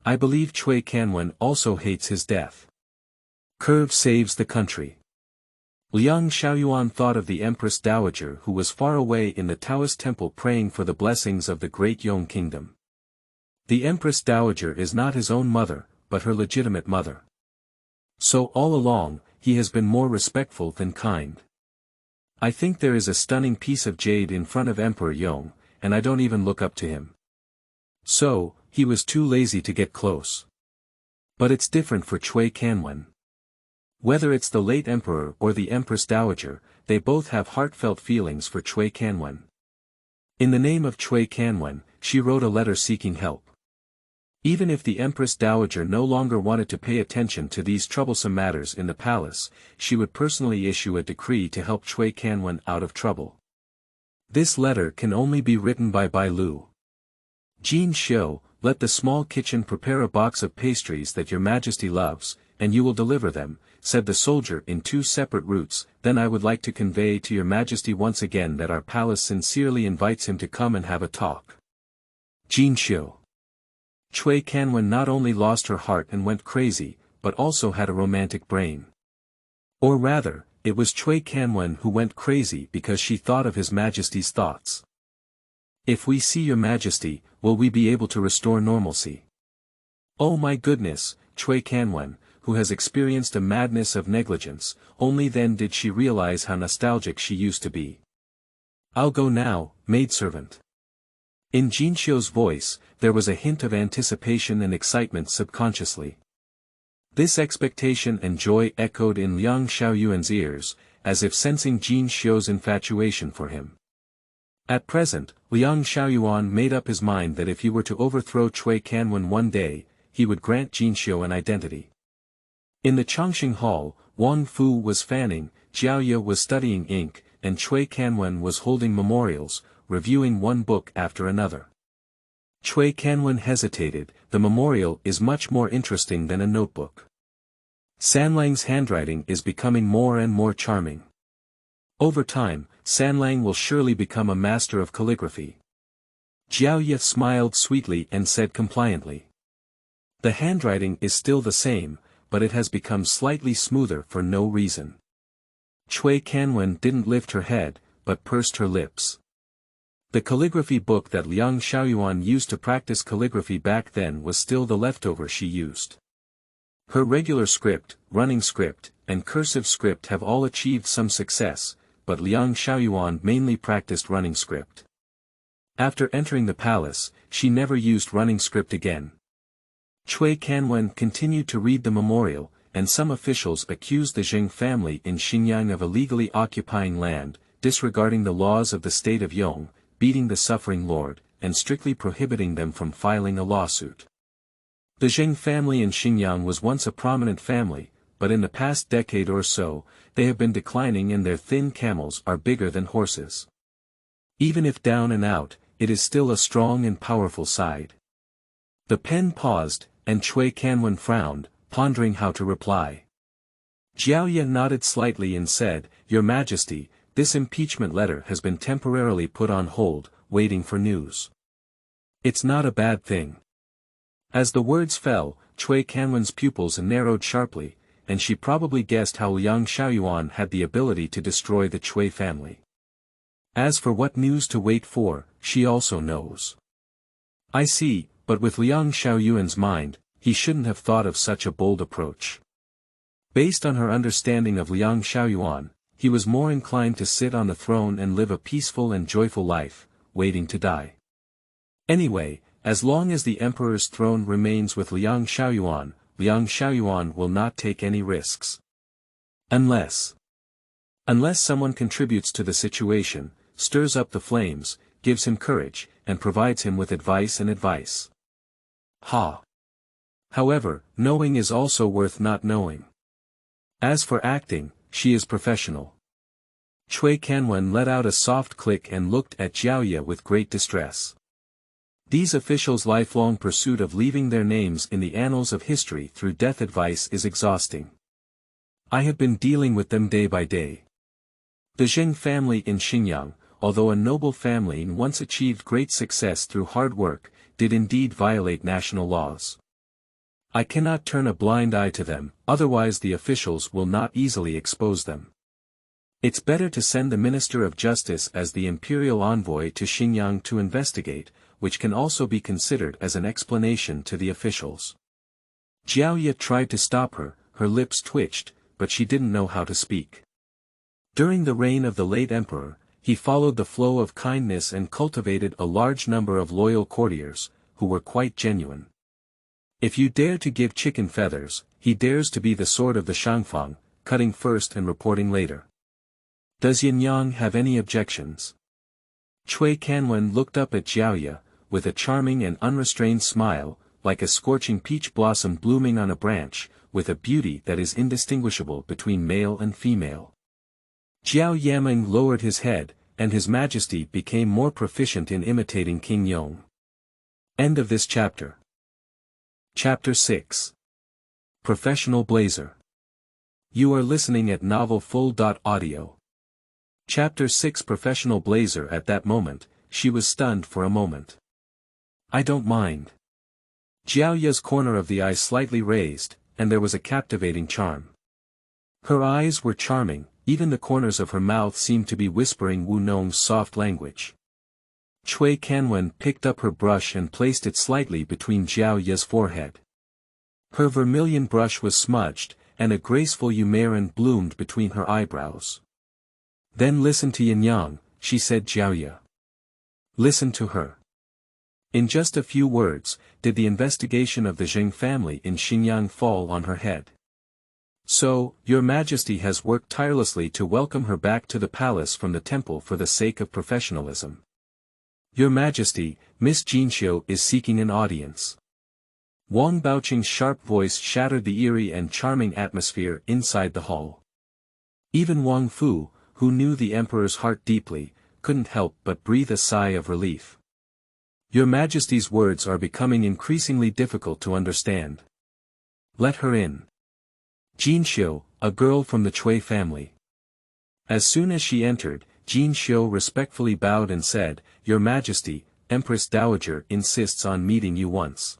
I believe Cui Canwen also hates his death. Curve saves the country. Liang Xiaoyuan thought of the Empress Dowager who was far away in the Taoist temple praying for the blessings of the great Yong kingdom. The Empress Dowager is not his own mother, but her legitimate mother. So all along, he has been more respectful than kind. I think there is a stunning piece of jade in front of Emperor Yong, and I don't even look up to him. So, he was too lazy to get close. But it's different for Cui Canwen. Whether it's the late emperor or the Empress Dowager, they both have heartfelt feelings for Cui Canwen. In the name of Cui Canwen, she wrote a letter seeking help. Even if the Empress Dowager no longer wanted to pay attention to these troublesome matters in the palace, she would personally issue a decree to help Cui Canwen out of trouble. This letter can only be written by Bai Lu. Jinxiu, let the small kitchen prepare a box of pastries that Your Majesty loves, and you will deliver them, said the soldier in two separate routes. Then I would like to convey to Your Majesty once again that our palace sincerely invites him to come and have a talk. Jinxiu. Canwen not only lost her heart and went crazy, but also had a romantic brain. Or rather, it was Canwen who went crazy because she thought of His Majesty's thoughts. If we see Your Majesty, will we be able to restore normalcy? Oh my goodness, Canwen, who has experienced a madness of negligence, only then did she realize how nostalgic she used to be. I'll go now, maidservant. In Jinxiu's voice, there was a hint of anticipation and excitement subconsciously. This expectation and joy echoed in Liang Xiaoyuan's ears, as if sensing Jinxiu's infatuation for him. At present, Liang Xiaoyuan made up his mind that if he were to overthrow Canwen one day, he would grant Jinxiu an identity. In the Chongqing Hall, Wang Fu was fanning, Jiaoye was studying ink, and Canwen was holding memorials, reviewing one book after another. Canwen hesitated. The memorial is much more interesting than a notebook. Sanlang's handwriting is becoming more and more charming. Over time, Sanlang will surely become a master of calligraphy. Jiaoye smiled sweetly and said compliantly. The handwriting is still the same, but it has become slightly smoother for no reason. Canwen didn't lift her head, but pursed her lips. The calligraphy book that Liang Xiaoyuan used to practice calligraphy back then was still the leftover she used. Her regular script, running script, and cursive script have all achieved some success, but Liang Xiaoyuan mainly practiced running script. After entering the palace, she never used running script again. Canwen continued to read the memorial, and some officials accused the Zheng family in Xinjiang of illegally occupying land, disregarding the laws of the state of Yong, beating the suffering lord, and strictly prohibiting them from filing a lawsuit. The Zheng family in Xinjiang was once a prominent family, but in the past decade or so, they have been declining and their thin camels are bigger than horses. Even if down and out, it is still a strong and powerful side. The pen paused, and Canwen frowned, pondering how to reply. Jiaoye nodded slightly and said, Your Majesty, this impeachment letter has been temporarily put on hold, waiting for news. It's not a bad thing. As the words fell, Canwen's pupils narrowed sharply, and she probably guessed how Liang Xiaoyuan had the ability to destroy the Cui family. As for what news to wait for, she also knows. I see, but with Liang Xiaoyuan's mind, he shouldn't have thought of such a bold approach. Based on her understanding of Liang Xiaoyuan, he was more inclined to sit on the throne and live a peaceful and joyful life, waiting to die. Anyway, as long as the emperor's throne remains with Liang Xiaoyuan will not take any risks. Unless someone contributes to the situation, stirs up the flames, gives him courage, and provides him with advice. However, knowing is also worth not knowing. As for acting, she is professional. Canwen let out a soft click and looked at Jiaoye with great distress. These officials' lifelong pursuit of leaving their names in the annals of history through death advice is exhausting. I have been dealing with them day by day. The Zheng family in Xinjiang, although a noble family and once achieved great success through hard work, did indeed violate national laws. I cannot turn a blind eye to them, otherwise the officials will not easily expose them. It's better to send the Minister of Justice as the imperial envoy to Xinjiang to investigate, which can also be considered as an explanation to the officials. Jiaoye tried to stop her, her lips twitched, but she didn't know how to speak. During the reign of the late emperor, he followed the flow of kindness and cultivated a large number of loyal courtiers, who were quite genuine. If you dare to give chicken feathers, he dares to be the sword of the Shangfang, cutting first and reporting later. Does Yin Yang have any objections? Canwen looked up at Jiaoye, with a charming and unrestrained smile, like a scorching peach blossom blooming on a branch, with a beauty that is indistinguishable between male and female. Jiao Yaming lowered his head, and His Majesty became more proficient in imitating King Yong. End of this chapter. Chapter 6. Professional Blazer. You are listening at novelfull.audio. Chapter 6. Professional Blazer. At that moment, she was stunned for a moment. I don't mind. Jiao Ya's corner of the eye slightly raised, and there was a captivating charm. Her eyes were charming, even the corners of her mouth seemed to be whispering Wu Nong's soft language. Canwen picked up her brush and placed it slightly between Jiao Ya's forehead. Her vermilion brush was smudged, and a graceful eumerin bloomed between her eyebrows. Then listen to Yin Yang, she said. Jiao Ya. Listen to her. In just a few words, did the investigation of the Jing family in Xinjiang fall on her head. So, Your Majesty has worked tirelessly to welcome her back to the palace from the temple for the sake of professionalism. Your Majesty, Miss Jinxiu is seeking an audience. Wang Baoqing's sharp voice shattered the eerie and charming atmosphere inside the hall. Even Wang Fu, who knew the emperor's heart deeply, couldn't help but breathe a sigh of relief. Your Majesty's words are becoming increasingly difficult to understand. Let her in. Jinxiu, a girl from the Cui family. As soon as she entered, Jinxiu respectfully bowed and said, Your Majesty, Empress Dowager insists on meeting you once.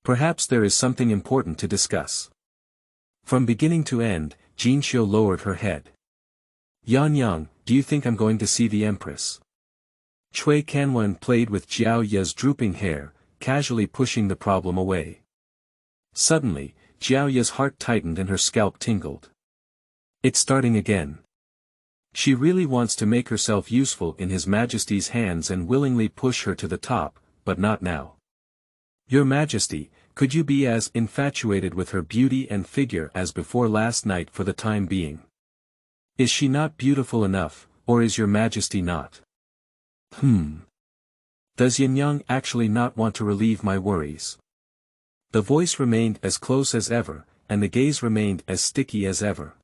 Perhaps there is something important to discuss. From beginning to end, Jinxiu lowered her head. Yan Yang, do you think I'm going to see the Empress? Canwen played with Jiao Ya's drooping hair, casually pushing the problem away. Suddenly, Jiao Ya's heart tightened and her scalp tingled. It's starting again. She really wants to make herself useful in His Majesty's hands and willingly push her to the top, but not now. Your Majesty, could you be as infatuated with her beauty and figure as before last night for the time being? Is she not beautiful enough, or is Your Majesty not? Does Yin Yang actually not want to relieve my worries? The voice remained as close as ever, and the gaze remained as sticky as ever.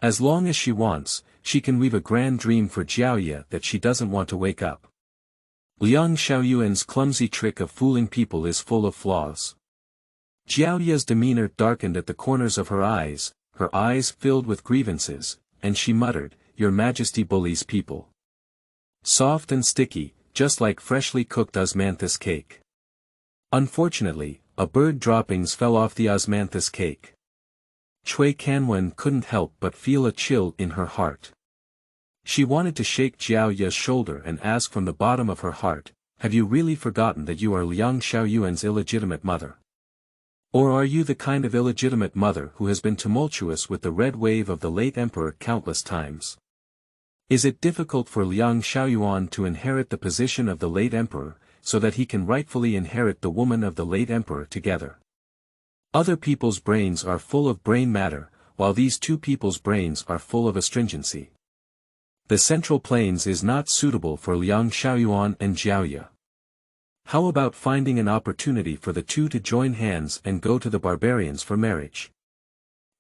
As long as she wants, she can weave a grand dream for Jiao Ya that she doesn't want to wake up. Liang Xiaoyuan's clumsy trick of fooling people is full of flaws. Jiao Ya's demeanor darkened at the corners of her eyes filled with grievances, and she muttered, Your Majesty bullies people. Soft and sticky, just like freshly cooked osmanthus cake. Unfortunately, a bird droppings fell off the osmanthus cake. Canwen couldn't help but feel a chill in her heart. She wanted to shake Jiao Ya's shoulder and ask from the bottom of her heart, have you really forgotten that you are Liang Xiaoyuan's illegitimate mother? Or are you the kind of illegitimate mother who has been tumultuous with the red wave of the late emperor countless times? Is it difficult for Liang Xiaoyuan to inherit the position of the late emperor, so that he can rightfully inherit the woman of the late emperor together? Other people's brains are full of brain matter, while these two people's brains are full of astringency. The Central Plains is not suitable for Liang Xiaoyuan and Jiao Ya. How about finding an opportunity for the two to join hands and go to the barbarians for marriage?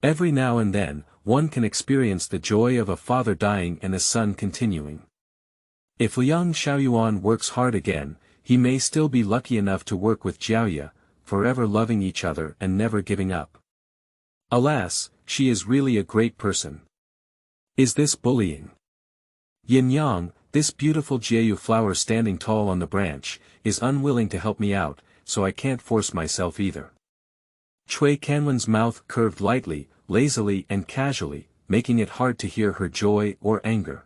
Every now and then, one can experience the joy of a father dying and a son continuing. If Liang Xiaoyuan works hard again, he may still be lucky enough to work with Jiao Ya, forever loving each other and never giving up. Alas, she is really a great person. Is this bullying? Yin Yang, this beautiful Jiayu flower standing tall on the branch, is unwilling to help me out, so I can't force myself either. Canwen's mouth curved lightly, lazily and casually, making it hard to hear her joy or anger.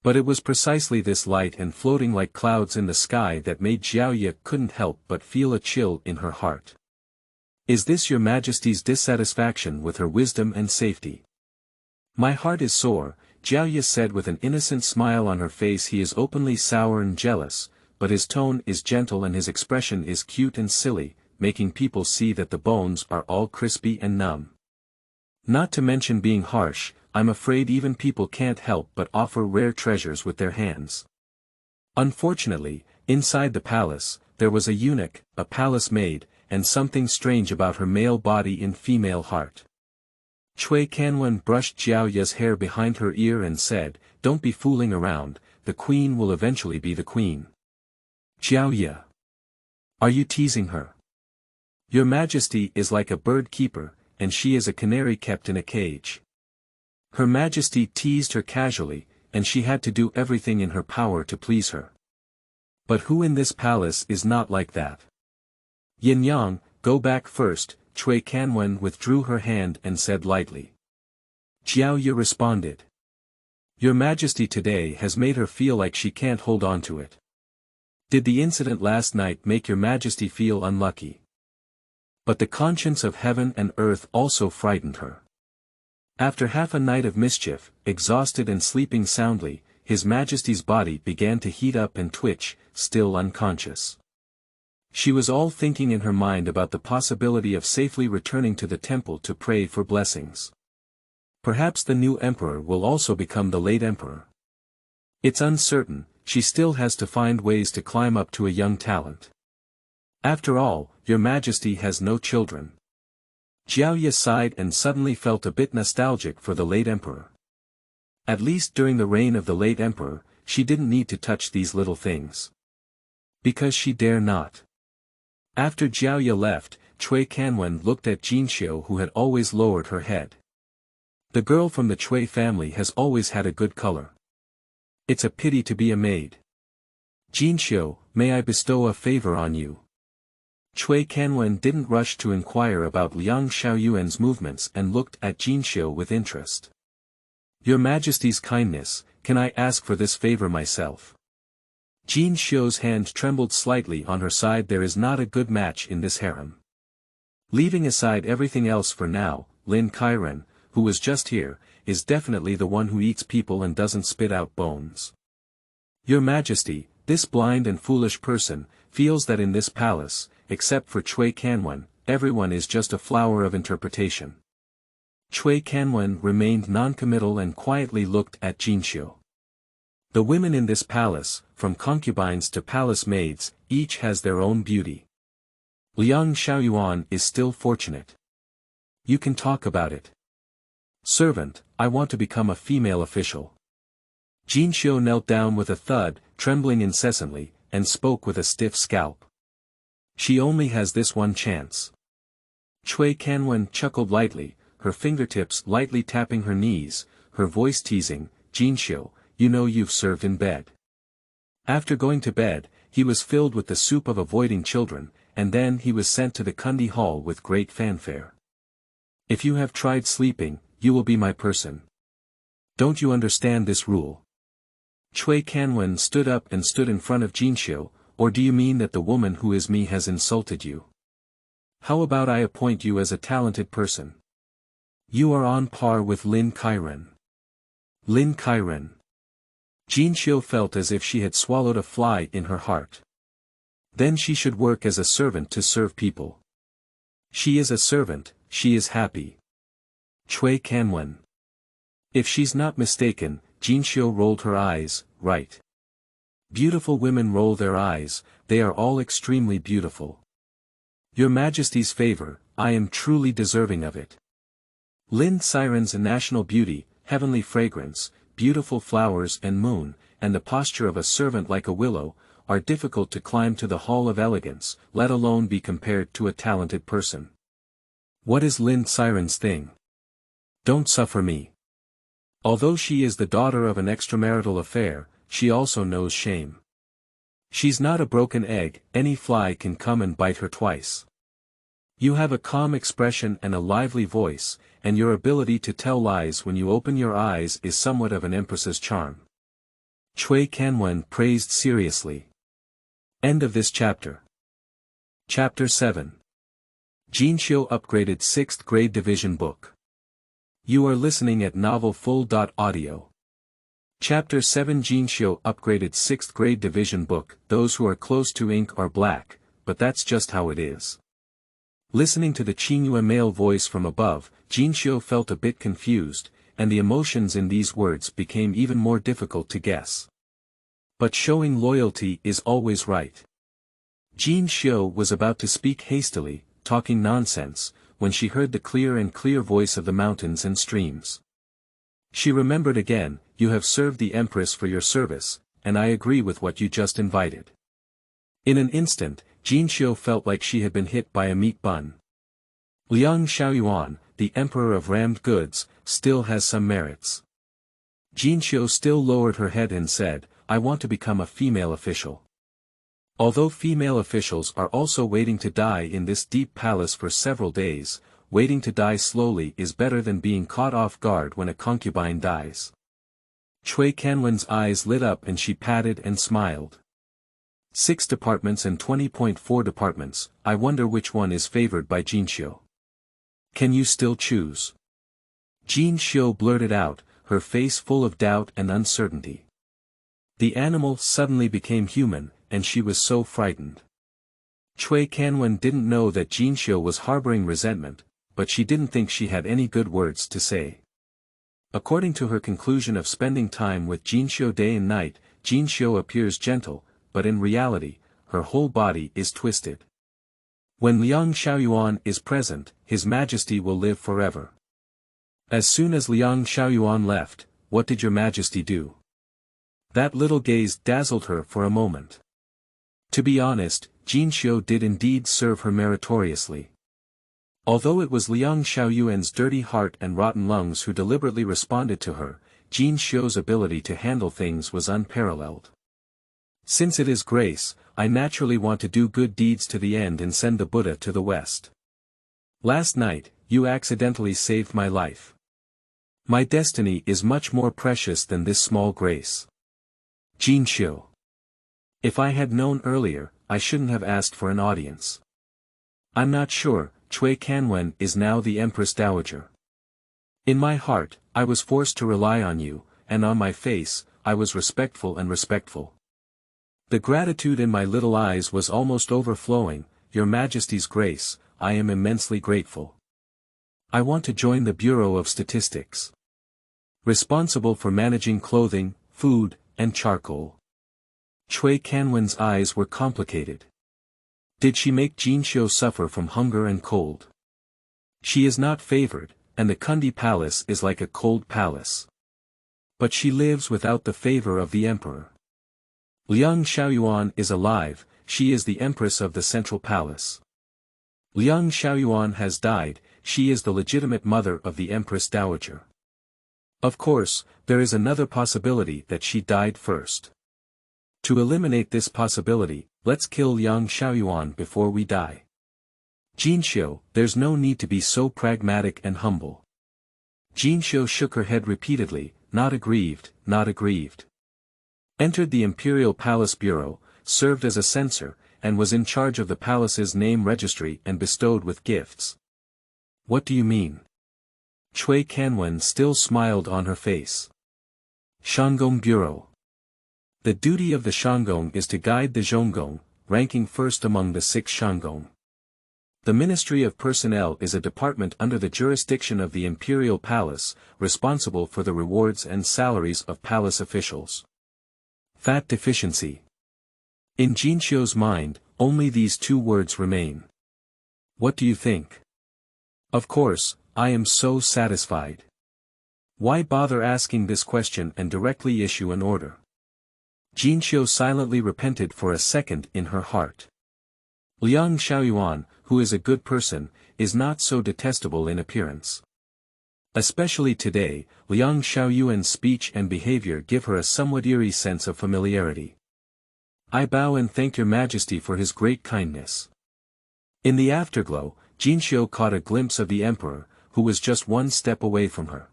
But it was precisely this light and floating like clouds in the sky that made Jiao Ya couldn't help but feel a chill in her heart. Is this Your Majesty's dissatisfaction with her wisdom and safety? My heart is sore, Jiao Ya said with an innocent smile on her face. He is openly sour and jealous, but his tone is gentle and his expression is cute and silly, making people see that the bones are all crispy and numb. Not to mention being harsh, I'm afraid even people can't help but offer rare treasures with their hands. Unfortunately, inside the palace, there was a eunuch, a palace maid, and something strange about her male body and female heart. Canwen brushed Jiao Ya's hair behind her ear and said, Don't be fooling around, the queen will eventually be the queen. Jiao Ya. Are you teasing her? Your Majesty is like a bird keeper, and she is a canary kept in a cage. Her Majesty teased her casually, and she had to do everything in her power to please her. But who in this palace is not like that? Yin Yang, go back first, Cui Canwen withdrew her hand and said lightly. Jiao Ye responded. Your Majesty today has made her feel like she can't hold on to it. Did the incident last night make your Majesty feel unlucky? But the conscience of heaven and earth also frightened her. After half a night of mischief, exhausted and sleeping soundly, His Majesty's body began to heat up and twitch, still unconscious. She was all thinking in her mind about the possibility of safely returning to the temple to pray for blessings. Perhaps the new emperor will also become the late emperor. It's uncertain, she still has to find ways to climb up to a young talent. After all, your Majesty has no children. Jiao Ye sighed and suddenly felt a bit nostalgic for the late emperor. At least during the reign of the late emperor, she didn't need to touch these little things. Because she dare not. After Jiao Ye left, Cui Canwen looked at Jinxiu, who had always lowered her head. The girl from the Cui family has always had a good color. It's a pity to be a maid. Jinxiu, may I bestow a favor on you? Cui Canwen didn't rush to inquire about Liang Xiaoyuan's movements and looked at Jinxiu with interest. Your Majesty's kindness, can I ask for this favor myself? Jinxiu's hand trembled slightly on her side. There is not a good match in this harem. Leaving aside everything else for now, Lin Kairen, who was just here, is definitely the one who eats people and doesn't spit out bones. Your Majesty, this blind and foolish person, feels that in this palace, except for Cui Canwen, everyone is just a flower of interpretation. Cui Canwen remained noncommittal and quietly looked at Jinxiu. The women in this palace, from concubines to palace maids, each has their own beauty. Liang Xiaoyuan is still fortunate. You can talk about it. Servant, I want to become a female official. Jinxiu knelt down with a thud, trembling incessantly, and spoke with a stiff scalp. She only has this one chance. Cui Canwen chuckled lightly, her fingertips lightly tapping her knees, her voice teasing, Jinxiu, you know you've served in bed. After going to bed, he was filled with the soup of avoiding children, and then he was sent to the Kundi Hall with great fanfare. If you have tried sleeping, you will be my person. Don't you understand this rule? Cui Canwen stood up and stood in front of Jinxiu, or do you mean that the woman who is me has insulted you? How about I appoint you as a talented person? You are on par with Lin Kairen. Lin Kairen. Jinxiu felt as if she had swallowed a fly in her heart. Then she should work as a servant to serve people. She is a servant, she is happy. Cui Canwen. If she's not mistaken, Jinxiu rolled her eyes, right. Beautiful women roll their eyes, they are all extremely beautiful. Your Majesty's favor, I am truly deserving of it. Lin Siren's a national beauty, heavenly fragrance, beautiful flowers and moon, and the posture of a servant like a willow, are difficult to climb to the hall of elegance, let alone be compared to a talented person. What is Lin Siren's thing? Don't suffer me. Although she is the daughter of an extramarital affair, she also knows shame. She's not a broken egg, any fly can come and bite her twice. You have a calm expression and a lively voice, and your ability to tell lies when you open your eyes is somewhat of an empress's charm. Cui Canwen praised seriously. End of this chapter. Chapter 7. Jinxiu upgraded 6th grade division book. You are listening at novelfull.audio. Chapter 7 Jinxiu upgraded 6th grade division book. Those who are close to ink are black, but that's just how it is. Listening to the Qingyue male voice from above, Jinxiu felt a bit confused, and the emotions in these words became even more difficult to guess. But showing loyalty is always right. Jinxiu was about to speak hastily, talking nonsense, when she heard the clear voice of the mountains and streams. She remembered again, you have served the Empress for your service, and I agree with what you just invited. In an instant, Jinxiu felt like she had been hit by a meat bun. Liang Xiaoyuan, the Emperor of Rammed Goods, still has some merits. Jinxiu still lowered her head and said, I want to become a female official. Although female officials are also waiting to die in this deep palace for several days, waiting to die slowly is better than being caught off guard when a concubine dies. Cui Canwen's eyes lit up and she patted and smiled. 6 departments and 20.4 departments, I wonder which one is favored by Jinxiu. Can you still choose? Jinxiu blurted out, her face full of doubt and uncertainty. The animal suddenly became human, and she was so frightened. Cui Canwen didn't know that Jinxiu was harboring resentment, but she didn't think she had any good words to say. According to her conclusion of spending time with Jinxiu day and night, Jinxiu appears gentle, but in reality, her whole body is twisted. When Liang Xiaoyuan is present, His Majesty will live forever. As soon as Liang Xiaoyuan left, what did Your Majesty do? That little gaze dazzled her for a moment. To be honest, Jinxiu did indeed serve her meritoriously. Although it was Liang Xiaoyuan's dirty heart and rotten lungs who deliberately responded to her, Jinxiu's ability to handle things was unparalleled. Since it is grace, I naturally want to do good deeds to the end and send the Buddha to the West. Last night, you accidentally saved my life. My destiny is much more precious than this small grace. Jinxiu. If I had known earlier, I shouldn't have asked for an audience. I'm not sure, Cui Canwen is now the Empress Dowager. In my heart, I was forced to rely on you, and on my face, I was respectful and respectful. The gratitude in my little eyes was almost overflowing. Your Majesty's grace, I am immensely grateful. I want to join the Bureau of Statistics. Responsible for managing clothing, food, and charcoal. Cui Canwen's eyes were complicated. Did she make Jinxiu suffer from hunger and cold? She is not favored, and the Kundi Palace is like a cold palace. But she lives without the favor of the Emperor. Liang Xiaoyuan is alive, she is the Empress of the Central Palace. Liang Xiaoyuan has died, she is the legitimate mother of the Empress Dowager. Of course, there is another possibility that she died first. To eliminate this possibility, let's kill Liang Xiaoyuan before we die. Jinxiu, there's no need to be so pragmatic and humble. Jinxiu shook her head repeatedly, not aggrieved, not aggrieved. Entered the Imperial Palace Bureau, served as a censor, and was in charge of the palace's name registry and bestowed with gifts. What do you mean? Cui Canwen still smiled on her face. Shangong Bureau. The duty of the Shangong is to guide the Zhonggong, ranking first among the 6 Shangong. The Ministry of Personnel is a department under the jurisdiction of the Imperial Palace, responsible for the rewards and salaries of palace officials. Fat deficiency. In Jinxiu's mind, only these 2 words remain. What do you think? Of course, I am so satisfied. Why bother asking this question and directly issue an order? Jinxiu silently repented for a second in her heart. Liang Xiaoyuan, who is a good person, is not so detestable in appearance. Especially today, Liang Xiaoyuan's speech and behavior give her a somewhat eerie sense of familiarity. I bow and thank Your Majesty for his great kindness. In the afterglow, Jinxiu caught a glimpse of the Emperor, who was just 1 step away from her.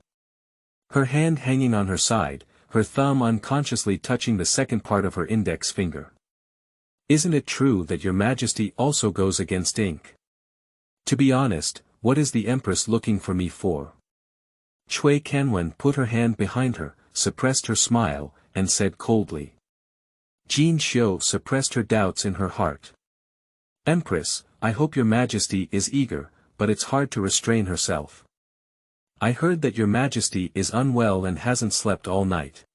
Her hand hanging on her side, her thumb unconsciously touching the second part of her index finger. Isn't it true that Your Majesty also goes against ink? To be honest, what is the Empress looking for me for? Cui Canwen put her hand behind her, suppressed her smile, and said coldly. Jinxiu suppressed her doubts in her heart. Empress, I hope Your Majesty is eager, but it's hard to restrain herself. I heard that Your Majesty is unwell and hasn't slept all night.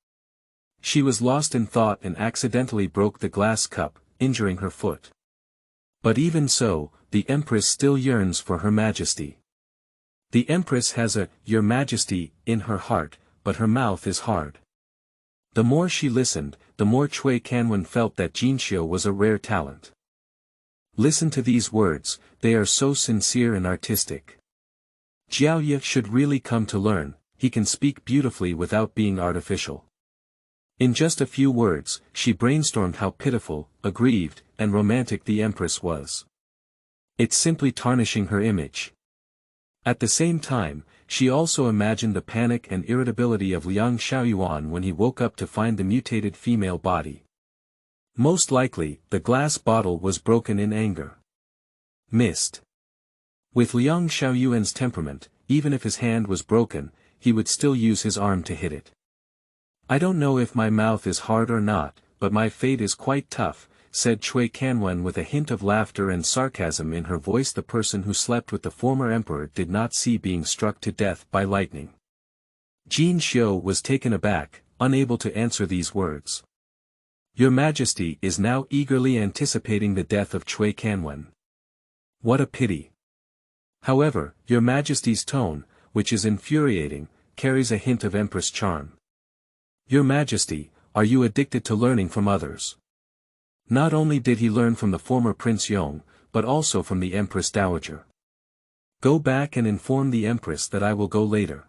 She was lost in thought and accidentally broke the glass cup, injuring her foot. But even so, the Empress still yearns for Her Majesty. The Empress has a Your Majesty in her heart, but her mouth is hard. The more she listened, the more Cui Canwen felt that Jinxiu was a rare talent. Listen to these words, they are so sincere and artistic. Jiaoye should really come to learn, he can speak beautifully without being artificial. In just a few words, she brainstormed how pitiful, aggrieved, and romantic the Empress was. It's simply tarnishing her image. At the same time, she also imagined the panic and irritability of Liang Xiaoyuan when he woke up to find the mutated female body. Most likely, the glass bottle was broken in anger. Missed. With Liang Xiaoyuan's temperament, even if his hand was broken, he would still use his arm to hit it. I don't know if my mouth is hard or not, but my fate is quite tough, said Cui Canwen with a hint of laughter and sarcasm in her voice. The person who slept with the former emperor did not see being struck to death by lightning. Jinxiu was taken aback, unable to answer these words. Your Majesty is now eagerly anticipating the death of Cui Canwen. What a pity. However, Your Majesty's tone, which is infuriating, carries a hint of Empress charm. Your Majesty, are you addicted to learning from others? Not only did he learn from the former Prince Yong, but also from the Empress Dowager. Go back and inform the Empress that I will go later.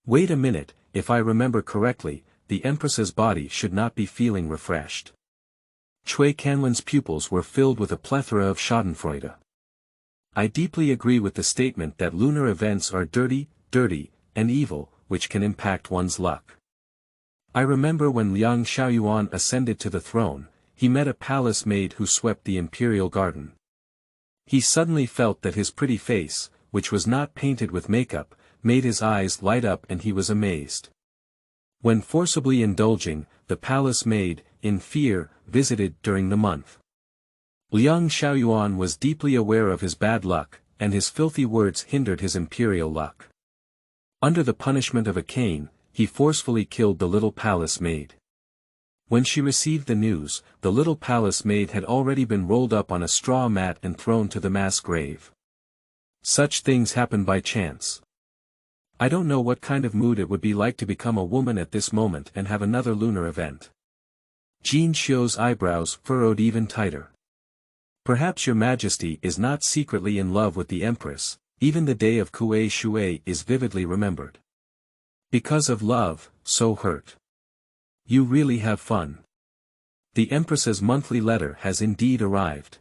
Wait a minute, if I remember correctly, the Empress's body should not be feeling refreshed. Cui Canwen's pupils were filled with a plethora of schadenfreude. I deeply agree with the statement that lunar events are dirty, and evil, which can impact one's luck. I remember when Liang Xiaoyuan ascended to the throne, he met a palace maid who swept the imperial garden. He suddenly felt that his pretty face, which was not painted with makeup, made his eyes light up and he was amazed. When forcibly indulging, the palace maid, in fear, visited during the month. Liang Xiaoyuan was deeply aware of his bad luck, and his filthy words hindered his imperial luck. Under the punishment of a cane, he forcefully killed the little palace maid. When she received the news, the little palace maid had already been rolled up on a straw mat and thrown to the mass grave. Such things happen by chance. I don't know what kind of mood it would be like to become a woman at this moment and have another lunar event. Jinxiu's eyebrows furrowed even tighter. Perhaps Your Majesty is not secretly in love with the Empress, even the day of Kuei Shui is vividly remembered. Because of love, so hurt. You really have fun. The Empress's monthly letter has indeed arrived.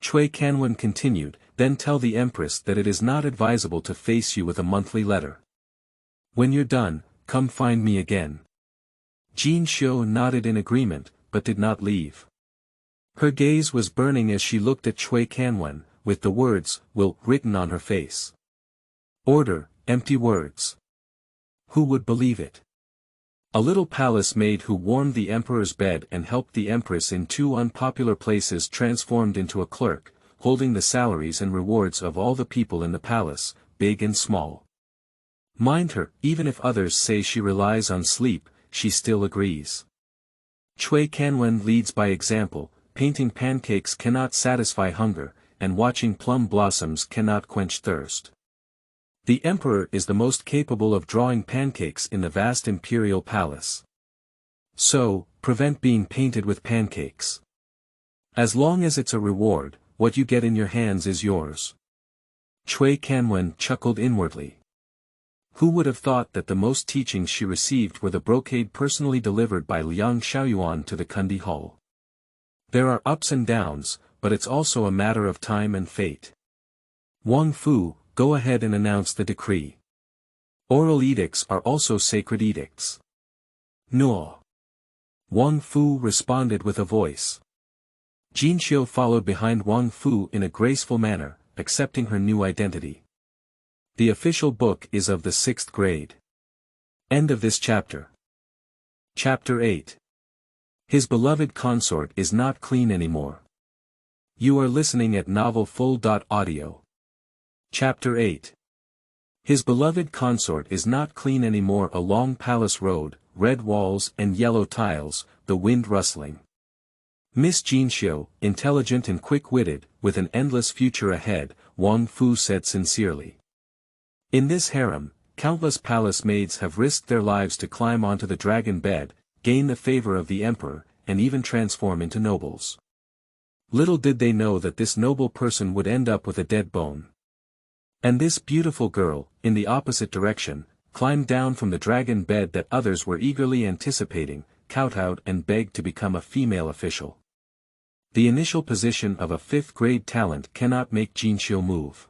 Cui Canwen continued, then tell the Empress that it is not advisable to face you with a monthly letter. When you're done, come find me again. Jinxiu nodded in agreement, but did not leave. Her gaze was burning as she looked at Cui Canwen, with the words, will, written on her face. Order, empty words. Who would believe it? A little palace maid who warmed the emperor's bed and helped the empress in 2 unpopular places transformed into a clerk, holding the salaries and rewards of all the people in the palace, big and small. Mind her, even if others say she relies on sleep, she still agrees. Cui Canwen leads by example, painting pancakes cannot satisfy hunger, and watching plum blossoms cannot quench thirst. The emperor is the most capable of drawing pancakes in the vast imperial palace. So, prevent being painted with pancakes. As long as it's a reward, what you get in your hands is yours. Cui Canwen chuckled inwardly. Who would have thought that the most teachings she received were the brocade personally delivered by Liang Xiaoyuan to the Kundi Hall? There are ups and downs, but it's also a matter of time and fate. Wang Fu, go ahead and announce the decree. Oral edicts are also sacred edicts. No. Wang Fu responded with a voice. Jinxiu followed behind Wang Fu in a graceful manner, accepting her new identity. The official book is of the 6th grade. End of this chapter. Chapter 8. His beloved consort is not clean anymore. You are listening at novelfull.audio. Chapter 8. His beloved consort is not clean anymore. A long palace road, red walls and yellow tiles, the wind rustling. Miss Jinxiu, intelligent and quick-witted, with an endless future ahead, Wang Fu said sincerely. In this harem, countless palace maids have risked their lives to climb onto the dragon bed, gain the favor of the emperor, and even transform into nobles. Little did they know that this noble person would end up with a dead bone. And this beautiful girl, in the opposite direction, climbed down from the dragon bed that others were eagerly anticipating, kowtowed and begged to become a female official. The initial position of a 5th-grade talent cannot make Jinxiu move.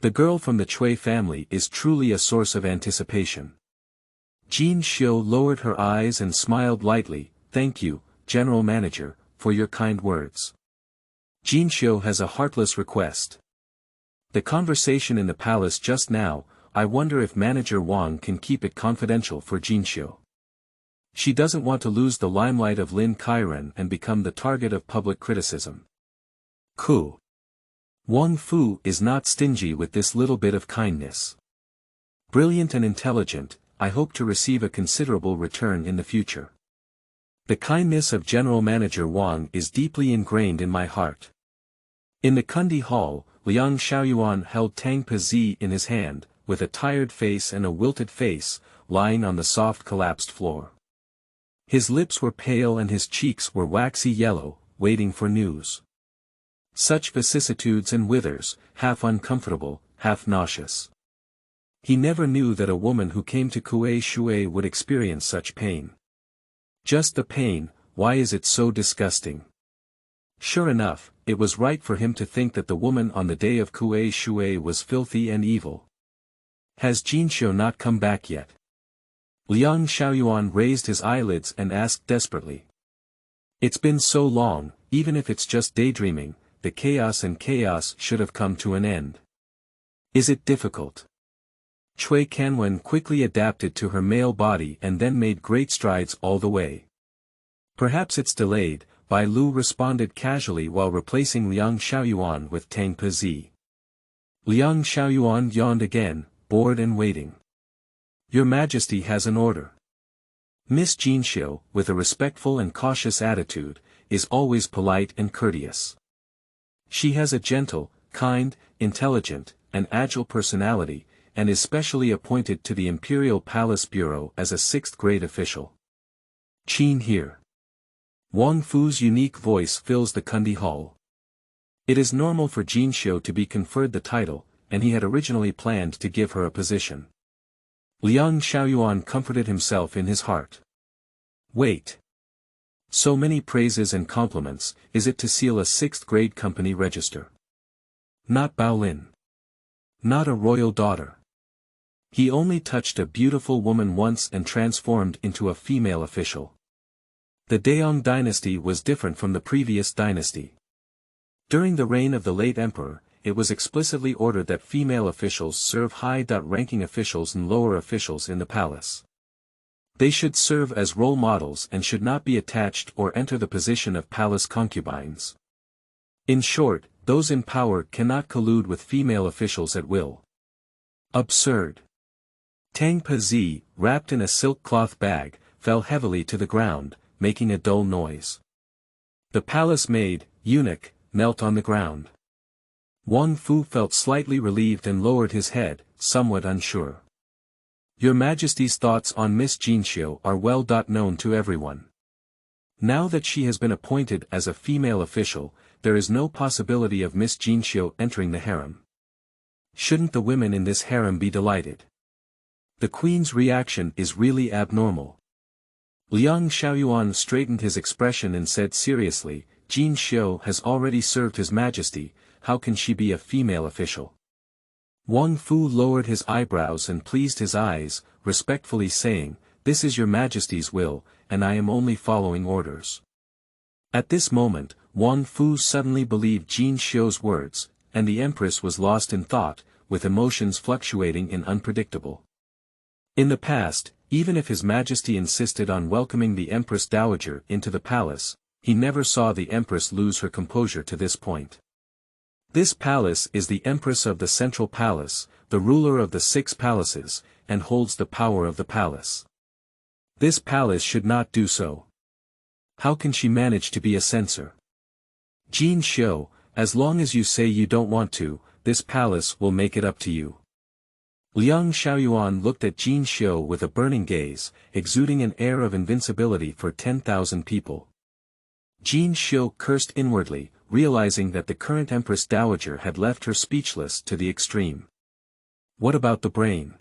The girl from the Chui family is truly a source of anticipation. Jinxiu lowered her eyes and smiled lightly. "Thank you, General Manager, for your kind words. Jinxiu has a heartless request. The conversation in the palace just now, I wonder if Manager Wang can keep it confidential for Jinxiu. She doesn't want to lose the limelight of Lin Kairen and become the target of public criticism." Cool. Wang Fu is not stingy with this little bit of kindness. Brilliant and intelligent, I hope to receive a considerable return in the future. The kindness of General Manager Wang is deeply ingrained in my heart. In the Kundi Hall, Liang Xiaoyuan held Tang Pezi in his hand, with a tired face and a wilted face, lying on the soft collapsed floor. His lips were pale and his cheeks were waxy yellow, waiting for news. Such vicissitudes and withers, half uncomfortable, half nauseous. He never knew that a woman who came to Kuei Shui would experience such pain. Just the pain, why is it so disgusting? Sure enough, it was right for him to think that the woman on the day of Kuei Shui was filthy and evil. Has Jinxiu not come back yet? Liang Xiaoyuan raised his eyelids and asked desperately. It's been so long, even if it's just daydreaming, the chaos should have come to an end. Is it difficult? Chui Canwen quickly adapted to her male body and then made great strides all the way. Perhaps it's delayed, Bai Lu responded casually while replacing Liang Xiaoyuan with Tang Pezi. Liang Xiaoyuan yawned again, bored and waiting. Your Majesty has an order. Miss Jinxiu, with a respectful and cautious attitude, is always polite and courteous. She has a gentle, kind, intelligent, and agile personality, and is specially appointed to the Imperial Palace Bureau as a 6th-grade official. Qin here. Wang Fu's unique voice fills the Kundi Hall. It is normal for Jinxiu to be conferred the title, and he had originally planned to give her a position. Liang Xiaoyuan comforted himself in his heart. Wait. So many praises and compliments, is it to seal a 6th-grade company register? Not Baolin. Not a royal daughter. He only touched a beautiful woman once and transformed into a female official. The Daong dynasty was different from the previous dynasty. During the reign of the late emperor, it was explicitly ordered that female officials serve high-ranking officials and lower officials in the palace. They should serve as role models and should not be attached or enter the position of palace concubines. In short, those in power cannot collude with female officials at will. Absurd. Tang Pezi, wrapped in a silk cloth bag, fell heavily to the ground, making a dull noise. The palace maid, eunuch, knelt on the ground. Wang Fu felt slightly relieved and lowered his head, somewhat unsure. Your Majesty's thoughts on Miss Jinxiu are well known to everyone. Now that she has been appointed as a female official, there is no possibility of Miss Jinxiu entering the harem. Shouldn't the women in this harem be delighted? The Queen's reaction is really abnormal. Liang Xiaoyuan straightened his expression and said seriously, Jinxiu has already served His Majesty, how can she be a female official? Wang Fu lowered his eyebrows and pleased his eyes, respectfully saying, This is Your Majesty's will, and I am only following orders. At this moment, Wang Fu suddenly believed Jinxiu's words, and the Empress was lost in thought, with emotions fluctuating and unpredictable. In the past, even if His Majesty insisted on welcoming the Empress Dowager into the palace, he never saw the Empress lose her composure to this point. This palace is the Empress of the Central Palace, the ruler of the 6 palaces, and holds the power of the palace. This palace should not do so. How can she manage to be a censor? Jinxiu, as long as you say you don't want to, this palace will make it up to you. Liang Xiaoyuan looked at Jinxiu with a burning gaze, exuding an air of invincibility for 10,000 people. Jinxiu cursed inwardly, realizing that the current Empress Dowager had left her speechless to the extreme. What about the brain?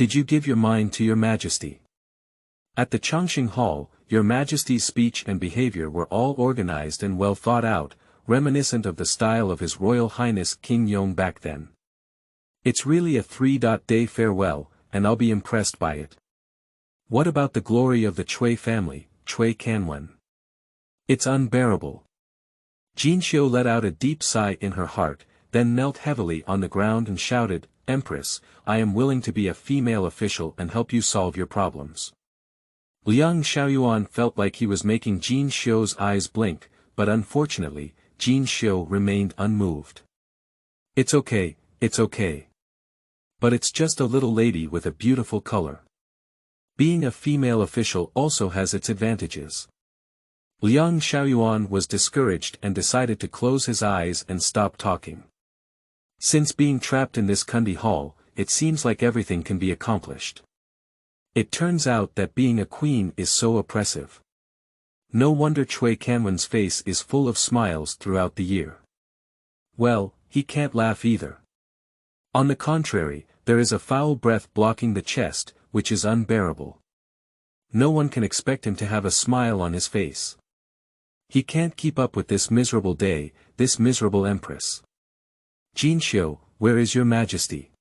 Did you give your mind to Your Majesty? At the Changxing Hall, Your Majesty's speech and behavior were all organized and well thought out, reminiscent of the style of His Royal Highness King Yong back then. It's really a 3-day farewell, and I'll be impressed by it. What about the glory of the Chui family, Chui Canwen? It's unbearable. Jinxiu let out a deep sigh in her heart, then knelt heavily on the ground and shouted, Empress, I am willing to be a female official and help you solve your problems. Liang Xiaoyuan felt like he was making Jinxiu's eyes blink, but unfortunately, Jinxiu remained unmoved. It's okay, it's okay. But it's just a little lady with a beautiful color. Being a female official also has its advantages. Liang Xiaoyuan was discouraged and decided to close his eyes and stop talking. Since being trapped in this Kundi hall, it seems like everything can be accomplished. It turns out that being a queen is so oppressive. No wonder Chui Canwen's face is full of smiles throughout the year. Well, he can't laugh either. On the contrary, there is a foul breath blocking the chest, which is unbearable. No one can expect him to have a smile on his face. He can't keep up with this miserable day, this miserable empress. Jinxiu, where is Your Majesty?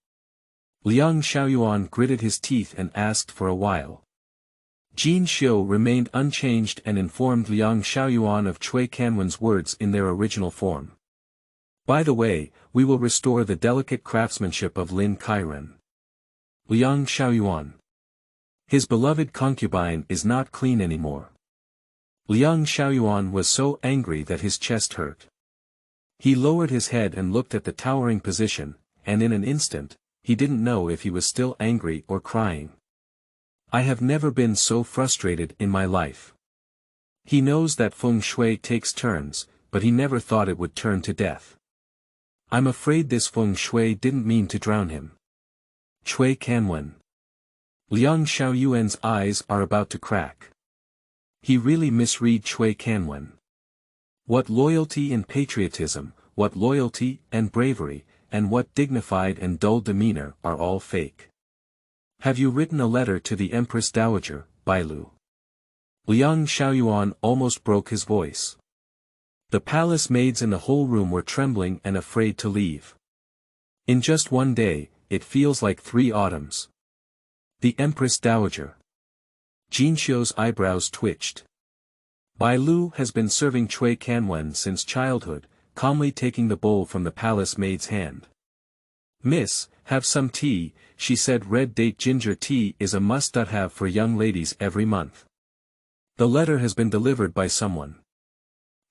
Liang Xiaoyuan gritted his teeth and asked for a while. Jinxiu remained unchanged and informed Liang Xiaoyuan of Chui Canwen's words in their original form. By the way, we will restore the delicate craftsmanship of Lin Kairen. Liang Xiaoyuan. His beloved concubine is not clean anymore. Liang Xiaoyuan was so angry that his chest hurt. He lowered his head and looked at the towering position, and in an instant, he didn't know if he was still angry or crying. I have never been so frustrated in my life. He knows that feng shui takes turns, but he never thought it would turn to death. I'm afraid this feng shui didn't mean to drown him. Chui Canwen. Liang Xiaoyuan's eyes are about to crack. He really misread Chui Canwen. What loyalty and patriotism, what loyalty and bravery, and what dignified and dull demeanor are all fake. Have you written a letter to the Empress Dowager, Bailu? Liang Xiaoyuan almost broke his voice. The palace maids in the whole room were trembling and afraid to leave. In just one day, it feels like 3 autumns. The Empress Dowager. Jinxiu's eyebrows twitched. Bailu has been serving Chui Canwen since childhood, calmly taking the bowl from the palace maid's hand. Miss, have some tea, she said. Red date ginger tea is a must-have for young ladies every month. The letter has been delivered by someone.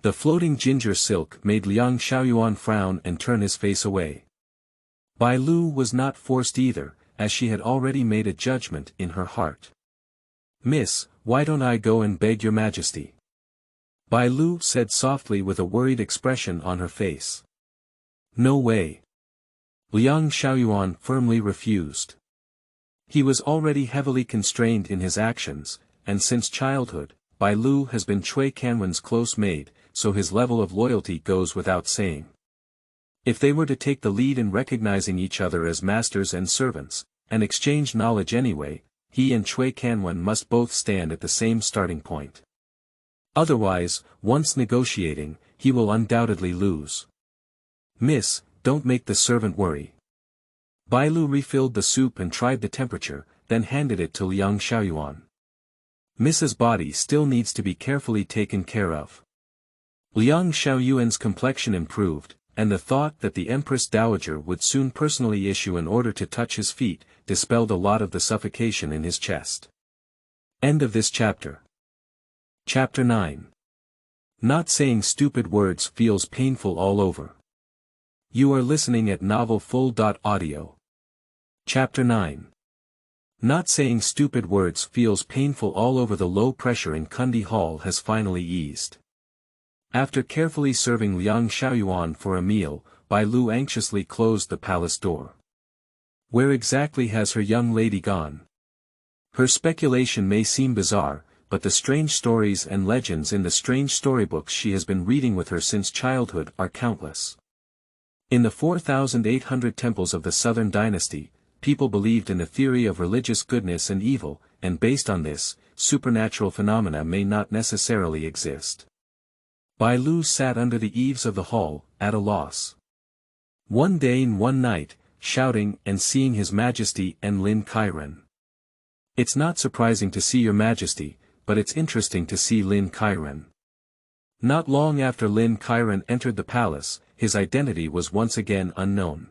The floating ginger silk made Liang Xiaoyuan frown and turn his face away. Bailu was not forced either, as she had already made a judgment in her heart. Miss, why don't I go and beg Your Majesty? Bailu said softly with a worried expression on her face. No way. Liang Xiaoyuan firmly refused. He was already heavily constrained in his actions, and since childhood, Bailu has been Chui Canwen's close maid, so his level of loyalty goes without saying. If they were to take the lead in recognizing each other as masters and servants, and exchange knowledge anyway, he and Chui Canwen must both stand at the same starting point. Otherwise, once negotiating, he will undoubtedly lose. Miss, don't make the servant worry. Bailu refilled the soup and tried the temperature, then handed it to Liang Xiaoyuan. Mrs. Body still needs to be carefully taken care of. Liang Xiaoyuan's complexion improved, and the thought that the Empress Dowager would soon personally issue an order to touch his feet, dispelled a lot of the suffocation in his chest. End of this chapter. Chapter 9. Not saying stupid words feels painful all over. You are listening at novelfull.audio. Chapter 9. Not saying stupid words feels painful all over. The low pressure in Kundi Hall has finally eased. After carefully serving Liang Xiaoyuan for a meal, Bailu anxiously closed the palace door. Where exactly has her young lady gone? Her speculation may seem bizarre, but the strange stories and legends in the strange storybooks she has been reading with her since childhood are countless. In the 4,800 temples of the Southern Dynasty, people believed in the theory of religious goodness and evil, and based on this, supernatural phenomena may not necessarily exist. Bai Lu sat under the eaves of the hall, at a loss. One day and one night, shouting and seeing His Majesty and Lin Kairen. It's not surprising to see Your Majesty, but it's interesting to see Lin Kairen. Not long after Lin Kairen entered the palace, his identity was once again unknown.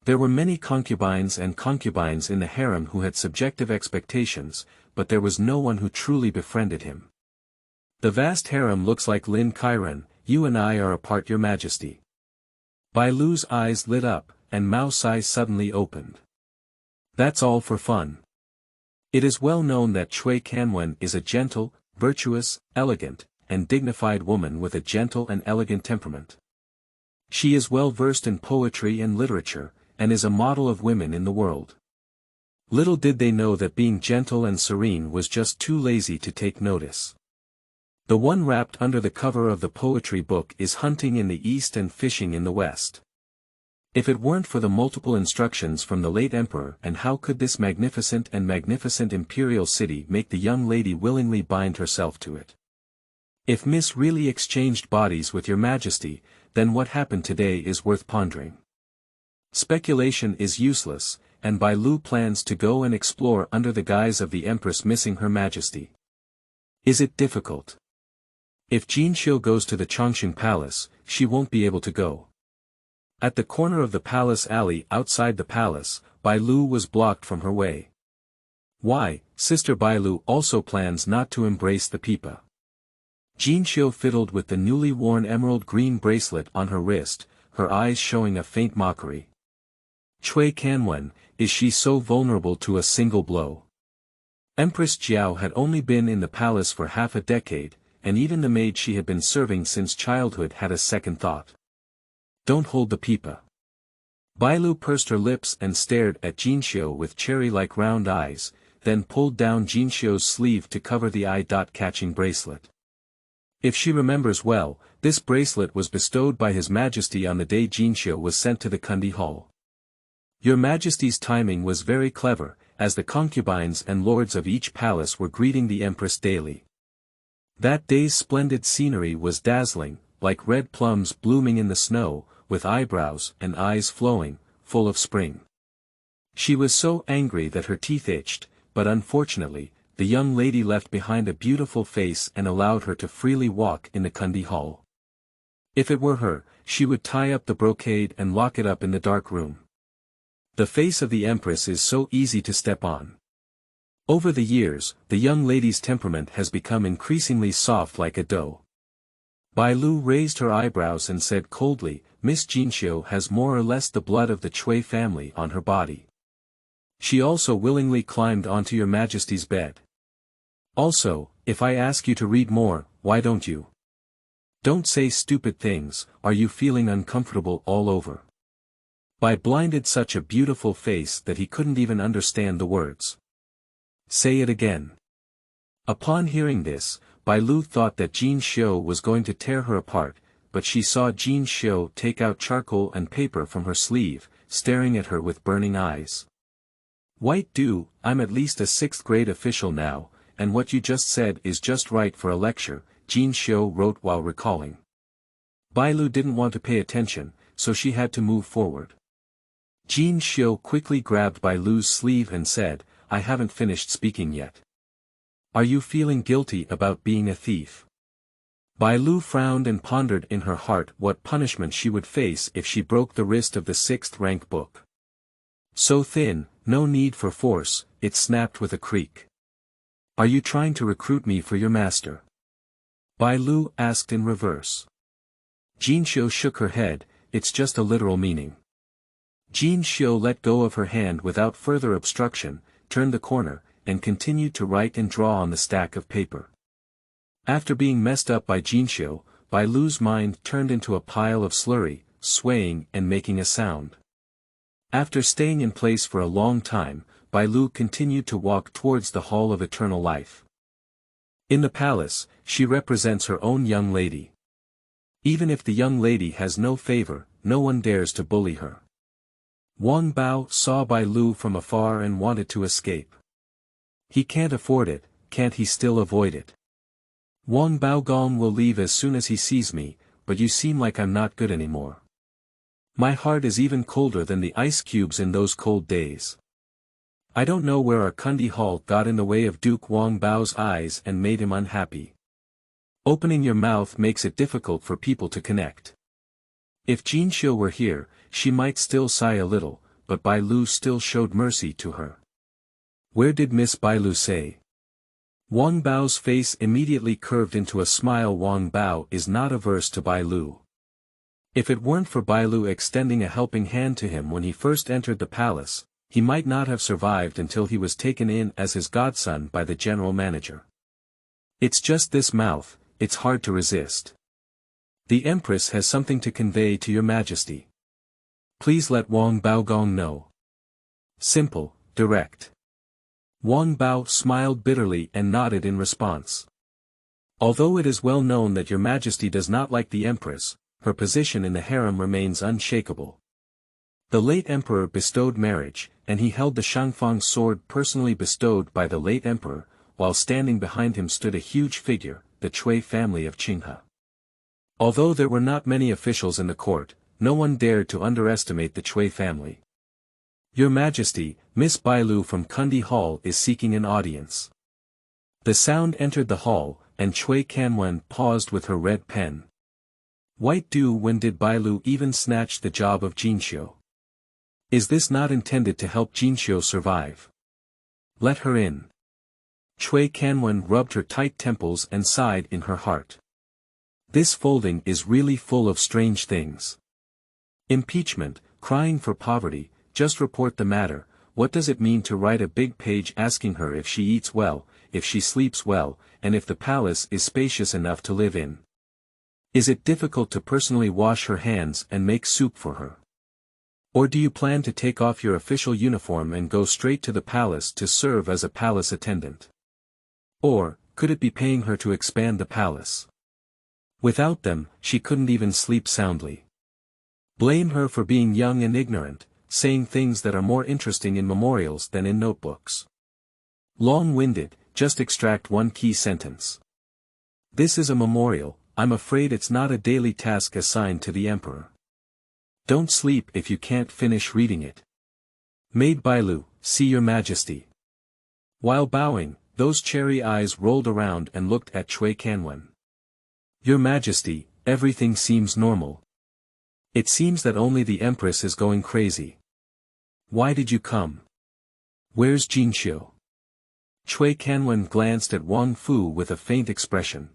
There were many concubines in the harem who had subjective expectations, but there was no one who truly befriended him. The vast harem looks like Lin Kairen, you and I are apart, Your Majesty. Bai Lu's eyes lit up, and Mao's eyes suddenly opened. That's all for fun. It is well known that Cui Canwen is a gentle, virtuous, elegant, and dignified woman with a gentle and elegant temperament. She is well versed in poetry and literature, and is a model of women in the world. Little did they know that being gentle and serene was just too lazy to take notice. The one wrapped under the cover of the poetry book is hunting in the east and fishing in the west. If it weren't for the multiple instructions from the late emperor, and how could this magnificent imperial city make the young lady willingly bind herself to it? If Miss really exchanged bodies with Your Majesty, then what happened today is worth pondering. Speculation is useless, and Bai Lu plans to go and explore under the guise of the Empress missing Her Majesty. Is it difficult? If Jinxiu goes to the Chongqing Palace, she won't be able to go. At the corner of the palace alley outside the palace, Bai Lu was blocked from her way. Why, Sister Bai Lu also plans not to embrace the Pipa. Jinxiu fiddled with the newly worn emerald green bracelet on her wrist, her eyes showing a faint mockery. Cui Canwen, is she so vulnerable to a single blow? Empress Jiao had only been in the palace for half a decade, and even the maid she had been serving since childhood had a second thought. Don't hold the Pipa. Bai Lu pursed her lips and stared at Jinxiu with cherry-like round eyes, then pulled down Jinxiu's sleeve to cover the eye-catching bracelet. If she remembers well, this bracelet was bestowed by His Majesty on the day Jinxiu was sent to the Kundi Hall. Your Majesty's timing was very clever, as the concubines and lords of each palace were greeting the Empress daily. That day's splendid scenery was dazzling, like red plums blooming in the snow, with eyebrows and eyes flowing, full of spring. She was so angry that her teeth itched, but unfortunately, the young lady left behind a beautiful face and allowed her to freely walk in the Kundi Hall. If it were her, she would tie up the brocade and lock it up in the dark room. The face of the Empress is so easy to step on. Over the years, the young lady's temperament has become increasingly soft like a dough. Bai Lu raised her eyebrows and said coldly, Miss Jinxiu has more or less the blood of the Cui family on her body. She also willingly climbed onto Your Majesty's bed. Also, if I ask you to read more, why don't you? Don't say stupid things, are you feeling uncomfortable all over? Bai blinded such a beautiful face that he couldn't even understand the words. Say it again. Upon hearing this, Bai Lu thought that Jinxiu was going to tear her apart, but she saw Jinxiu take out charcoal and paper from her sleeve, staring at her with burning eyes. White Dew, I'm at least a 6th grade official now, and what you just said is just right for a lecture, Jinxiu wrote while recalling. Bai Lu didn't want to pay attention, so she had to move forward. Jinxiu quickly grabbed Bai Lu's sleeve and said, I haven't finished speaking yet. Are you feeling guilty about being a thief? Bai Lu frowned and pondered in her heart what punishment she would face if she broke the wrist of the 6th rank book. So thin, no need for force, it snapped with a creak. Are you trying to recruit me for your master? Bai Lu asked in reverse. Jinxiu shook her head, it's just a literal meaning. Jinxiu let go of her hand without further obstruction, turned the corner, and continued to write and draw on the stack of paper. After being messed up by Jinxiu, Bai Lu's mind turned into a pile of slurry, swaying and making a sound. After staying in place for a long time, Bai Lu continued to walk towards the Hall of Eternal Life. In the palace, she represents her own young lady. Even if the young lady has no favor, no one dares to bully her. Wang Bao saw Bai Lu from afar and wanted to escape. He can't afford it, can't he still avoid it? Wang Baogong will leave as soon as he sees me, but you seem like I'm not good anymore. My heart is even colder than the ice cubes in those cold days. I don't know where our Kundi Hall got in the way of Duke Wang Bao's eyes and made him unhappy. Opening your mouth makes it difficult for people to connect. If Jinxiu were here, she might still sigh a little, but Bai Lu still showed mercy to her. Where did Miss Bai Lu say? Wang Bao's face immediately curved into a smile. Wang Bao is not averse to Bai Lu. If it weren't for Bai Lu extending a helping hand to him when he first entered the palace, he might not have survived until he was taken in as his godson by the general manager. It's just this mouth, it's hard to resist. The Empress has something to convey to Your Majesty. Please let Wang Baogong know. Simple, direct. Wang Bao smiled bitterly and nodded in response. Although it is well known that Your Majesty does not like the Empress, her position in the harem remains unshakable. The late Emperor bestowed marriage, and he held the Shangfang sword personally bestowed by the late Emperor, while standing behind him stood a huge figure, the Cui family of Qinghe. Although there were not many officials in the court, no one dared to underestimate the Cui family. Your Majesty, Miss Bai Lu from Kundi Hall is seeking an audience. The sound entered the hall, and Cui Canwen paused with her red pen. White dew, when did Bai Lu even snatch the job of Jinxiu? Is this not intended to help Jinxiu survive? Let her in. Cui Canwen rubbed her tight temples and sighed in her heart. This folding is really full of strange things. Impeachment, crying for poverty, just report the matter. What does it mean to write a big page asking her if she eats well, if she sleeps well, and if the palace is spacious enough to live in? Is it difficult to personally wash her hands and make soup for her? Or do you plan to take off your official uniform and go straight to the palace to serve as a palace attendant? Or, could it be paying her to expand the palace? Without them, she couldn't even sleep soundly. Blame her for being young and ignorant, saying things that are more interesting in memorials than in notebooks. Long-winded, just extract one key sentence. This is a memorial, I'm afraid it's not a daily task assigned to the Emperor. Don't sleep if you can't finish reading it. Maid Bai Lu, see Your Majesty. While bowing, those cherry eyes rolled around and looked at Cui Canwen. Your Majesty, everything seems normal. It seems that only the Empress is going crazy. Why did you come? Where's Jinxiu? Cui Canwen glanced at Wang Fu with a faint expression.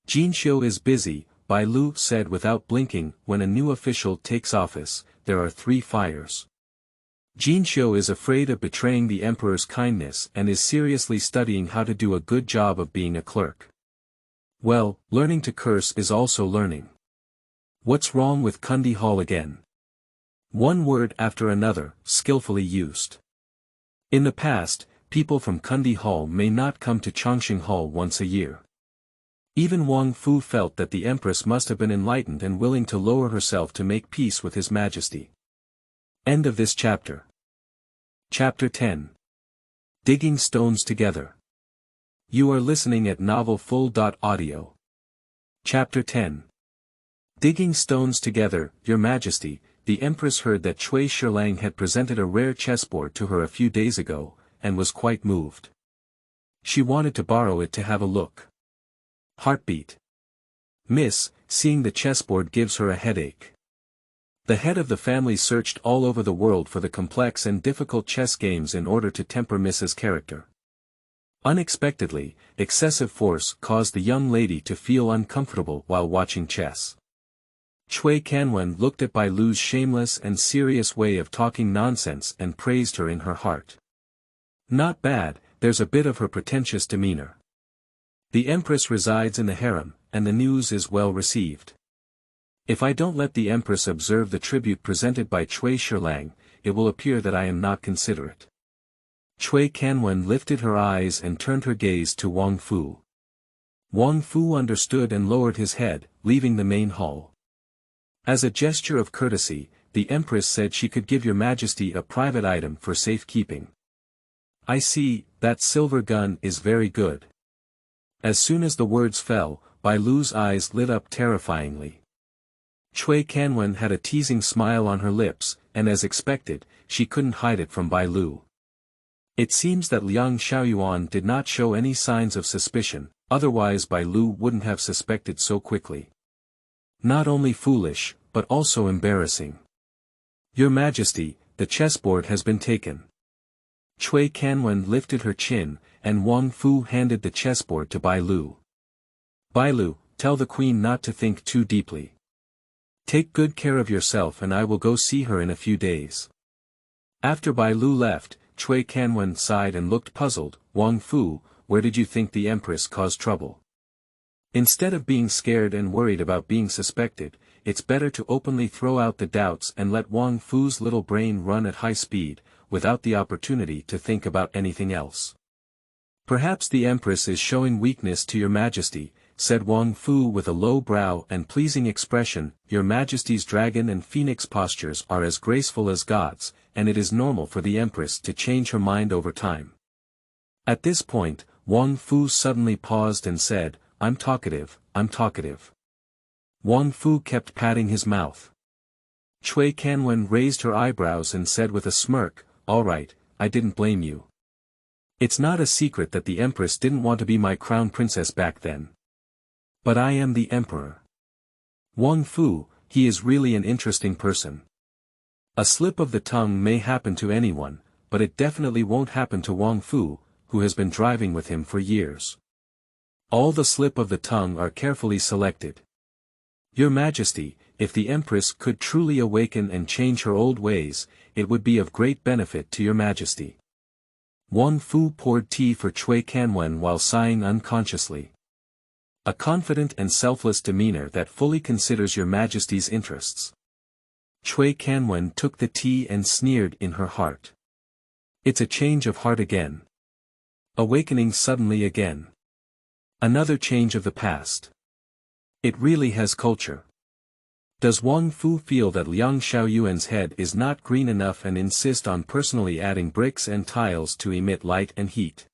Jinxiu is busy, Bai Lu said without blinking. When a new official takes office, there are 3 fires. Jinxiu is afraid of betraying the Emperor's kindness and is seriously studying how to do a good job of being a clerk. Well, learning to curse is also learning. What's wrong with Kundi Hall again? One word after another, skillfully used. In the past, people from Kundi Hall may not come to Chongqing Hall once a year. Even Wang Fu felt that the Empress must have been enlightened and willing to lower herself to make peace with His Majesty. End of this chapter. Chapter 10. Digging Stones Together. You are listening at novelfull.audio. Chapter 10. Digging Stones Together. Your Majesty, the Empress heard that Cui Shilang had presented a rare chessboard to her a few days ago, and was quite moved. She wanted to borrow it to have a look. Heartbeat. Miss, seeing the chessboard gives her a headache. The head of the family searched all over the world for the complex and difficult chess games in order to temper Miss's character. Unexpectedly, excessive force caused the young lady to feel uncomfortable while watching chess. Cui Canwen looked at Bai Lu's shameless and serious way of talking nonsense and praised her in her heart. Not bad, there's a bit of her pretentious demeanor. The Empress resides in the harem, and the news is well received. If I don't let the Empress observe the tribute presented by Cui Shilang, it will appear that I am not considerate. Cui Canwen lifted her eyes and turned her gaze to Wang Fu. Wang Fu understood and lowered his head, leaving the main hall. As a gesture of courtesy, the Empress said she could give Your Majesty a private item for safekeeping. I see, that silver gun is very good. As soon as the words fell, Bai Lu's eyes lit up terrifyingly. Cui Canwen had a teasing smile on her lips, and as expected, she couldn't hide it from Bai Lu. It seems that Liang Xiaoyuan did not show any signs of suspicion, otherwise Bai Lu wouldn't have suspected so quickly. Not only foolish, but also embarrassing. Your Majesty, the chessboard has been taken. Cui Canwen lifted her chin, and Wang Fu handed the chessboard to Bai Lu. Bai Lu, tell the queen not to think too deeply. Take good care of yourself and I will go see her in a few days. After Bai Lu left, Cui Canwen sighed and looked puzzled. Wang Fu, where did you think the Empress caused trouble? Instead of being scared and worried about being suspected, it's better to openly throw out the doubts and let Wang Fu's little brain run at high speed, without the opportunity to think about anything else. Perhaps the Empress is showing weakness to Your Majesty, said Wang Fu with a low brow and pleasing expression. Your Majesty's dragon and phoenix postures are as graceful as gods, and it is normal for the Empress to change her mind over time. At this point, Wang Fu suddenly paused and said, I'm talkative, I'm talkative. Wang Fu kept patting his mouth. Cui Canwen raised her eyebrows and said with a smirk, all right, I didn't blame you. It's not a secret that the Empress didn't want to be my crown princess back then. But I am the Emperor. Wang Fu, he is really an interesting person. A slip of the tongue may happen to anyone, but it definitely won't happen to Wang Fu, who has been driving with him for years. All the slip of the tongue are carefully selected. Your Majesty, if the Empress could truly awaken and change her old ways, it would be of great benefit to Your Majesty. Wang Fu poured tea for Cui Canwen while sighing unconsciously. A confident and selfless demeanor that fully considers Your Majesty's interests. Cui Canwen took the tea and sneered in her heart. It's a change of heart again. Awakening suddenly again. Another change of the past. It really has culture. Does Wang Fu feel that Liang Xiaoyuan's head is not green enough and insist on personally adding bricks and tiles to emit light and heat?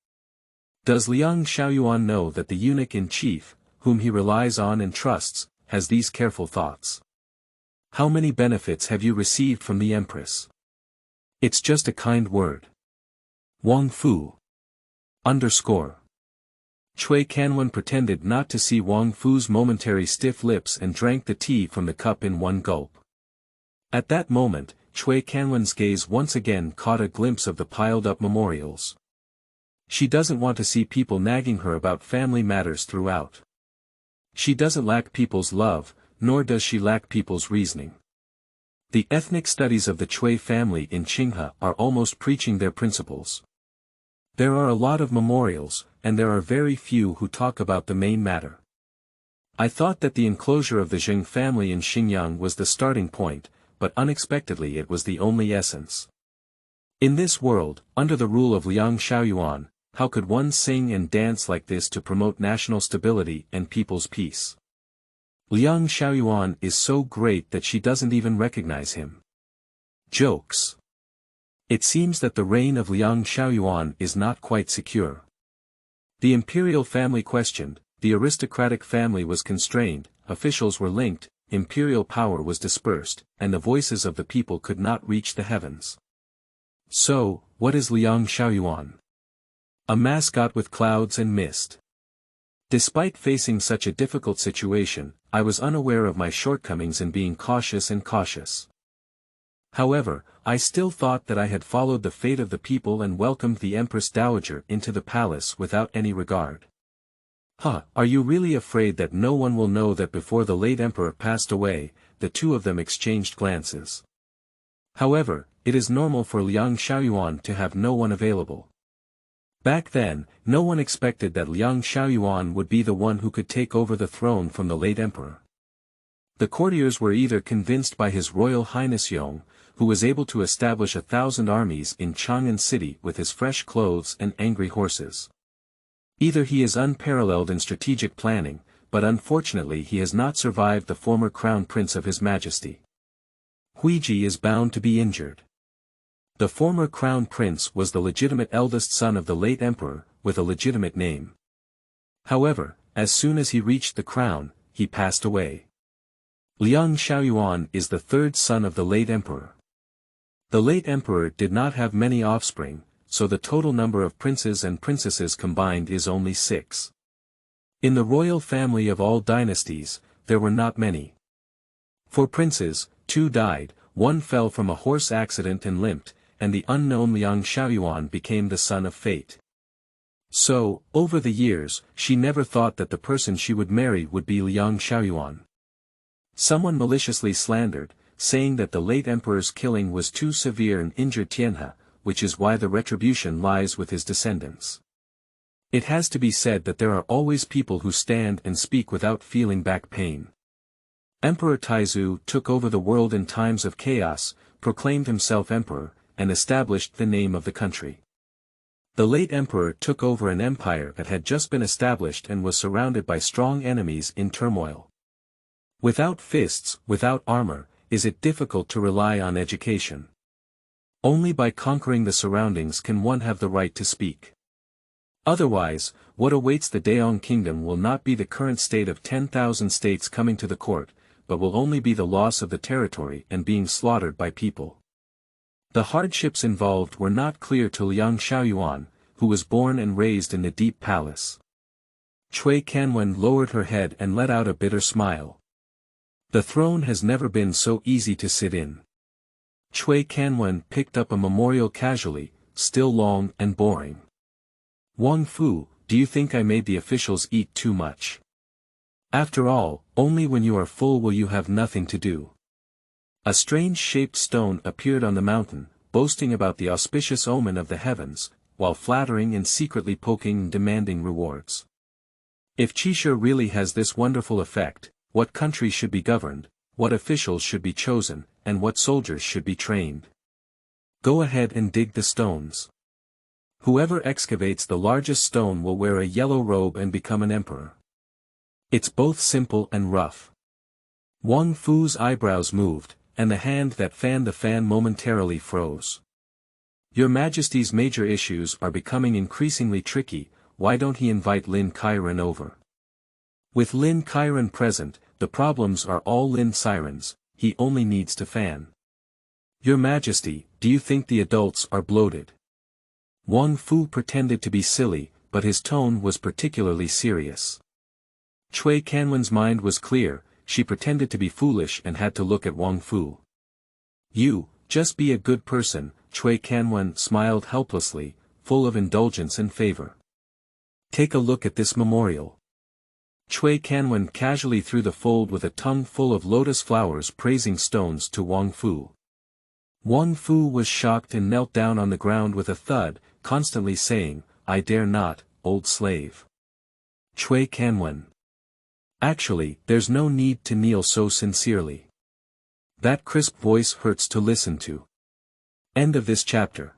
Does Liang Xiaoyuan know that the eunuch-in-chief, whom he relies on and trusts, has these careful thoughts? How many benefits have you received from the Empress? It's just a kind word. Wang Fu. Cui Canwen pretended not to see Wang Fu's momentary stiff lips and drank the tea from the cup in one gulp. At that moment, Cui Canwen's gaze once again caught a glimpse of the piled-up memorials. She doesn't want to see people nagging her about family matters throughout. She doesn't lack people's love, nor does she lack people's reasoning. The ethnic studies of the Cui family in Qinghe are almost preaching their principles. There are a lot of memorials, and there are very few who talk about the main matter. I thought that the enclosure of the Zheng family in Xinjiang was the starting point, but unexpectedly it was the only essence. In this world, under the rule of Liang Xiaoyuan, how could one sing and dance like this to promote national stability and people's peace? Liang Xiaoyuan is so great that she doesn't even recognize him. Jokes. It seems that the reign of Liang Xiaoyuan is not quite secure. The imperial family questioned, the aristocratic family was constrained, officials were linked, imperial power was dispersed, and the voices of the people could not reach the heavens. So, what is Liang Xiaoyuan? A mascot with clouds and mist. Despite facing such a difficult situation, I was unaware of my shortcomings in being cautious and cautious. However, I still thought that I had followed the fate of the people and welcomed the Empress Dowager into the palace without any regard. Are you really afraid that no one will know that before the late Emperor passed away? The two of them exchanged glances. However, it is normal for Liang Xiaoyuan to have no one available. Back then, no one expected that Liang Xiaoyuan would be the one who could take over the throne from the late emperor. The courtiers were either convinced by His Royal Highness Yong, who was able to establish 1,000 armies in Chang'an City with his fresh clothes and angry horses. Either he is unparalleled in strategic planning, but unfortunately he has not survived the former crown prince of His Majesty. Huiji is bound to be injured. The former crown prince was the legitimate eldest son of the late emperor, with a legitimate name. However, as soon as he reached the crown, he passed away. Liang Xiaoyuan is the third son of the late emperor. The late emperor did not have many offspring, so the total number of princes and princesses combined is only 6. In the royal family of all dynasties, there were not many. For princes, 2 died, 1 fell from a horse accident and limped, and the unknown Liang Xiaoyuan became the son of fate. So, over the years, she never thought that the person she would marry would be Liang Xiaoyuan. Someone maliciously slandered, saying that the late emperor's killing was too severe and injured Tianhe, which is why the retribution lies with his descendants. It has to be said that there are always people who stand and speak without feeling back pain. Emperor Taizu took over the world in times of chaos, proclaimed himself emperor, and established the name of the country. The late emperor took over an empire that had just been established and was surrounded by strong enemies in turmoil. Without fists, without armor, is it difficult to rely on education. Only by conquering the surroundings can one have the right to speak. Otherwise, what awaits the Daong kingdom will not be the current state of 10,000 states coming to the court, but will only be the loss of the territory and being slaughtered by people. The hardships involved were not clear to Liang Xiaoyuan, who was born and raised in the deep palace. Cui Canwen lowered her head and let out a bitter smile. The throne has never been so easy to sit in. Cui Canwen picked up a memorial casually, still long and boring. Wang Fu, do you think I made the officials eat too much? After all, only when you are full will you have nothing to do. A strange-shaped stone appeared on the mountain, boasting about the auspicious omen of the heavens, while flattering and secretly poking and demanding rewards. If Qixia really has this wonderful effect, what country should be governed, what officials should be chosen, and what soldiers should be trained? Go ahead and dig the stones. Whoever excavates the largest stone will wear a yellow robe and become an emperor. It's both simple and rough. Wang Fu's eyebrows moved, and the hand that fanned the fan momentarily froze. Your Majesty's major issues are becoming increasingly tricky, why don't he invite Lin Kairen over? With Lin Kairen present, the problems are all Lin Sirens, he only needs to fan. Your Majesty, do you think the adults are bloated? Wang Fu pretended to be silly, but his tone was particularly serious. Cui Canwen's mind was clear, she pretended to be foolish and had to look at Wang Fu. You, just be a good person, Cui Canwen smiled helplessly, full of indulgence and favor. Take a look at this memorial. Cui Canwen casually threw the fold with a tongue full of lotus flowers praising stones to Wang Fu. Wang Fu was shocked and knelt down on the ground with a thud, constantly saying, I dare not, old slave. Cui Canwen. Actually, there's no need to kneel so sincerely. That crisp voice hurts to listen to. End of this chapter.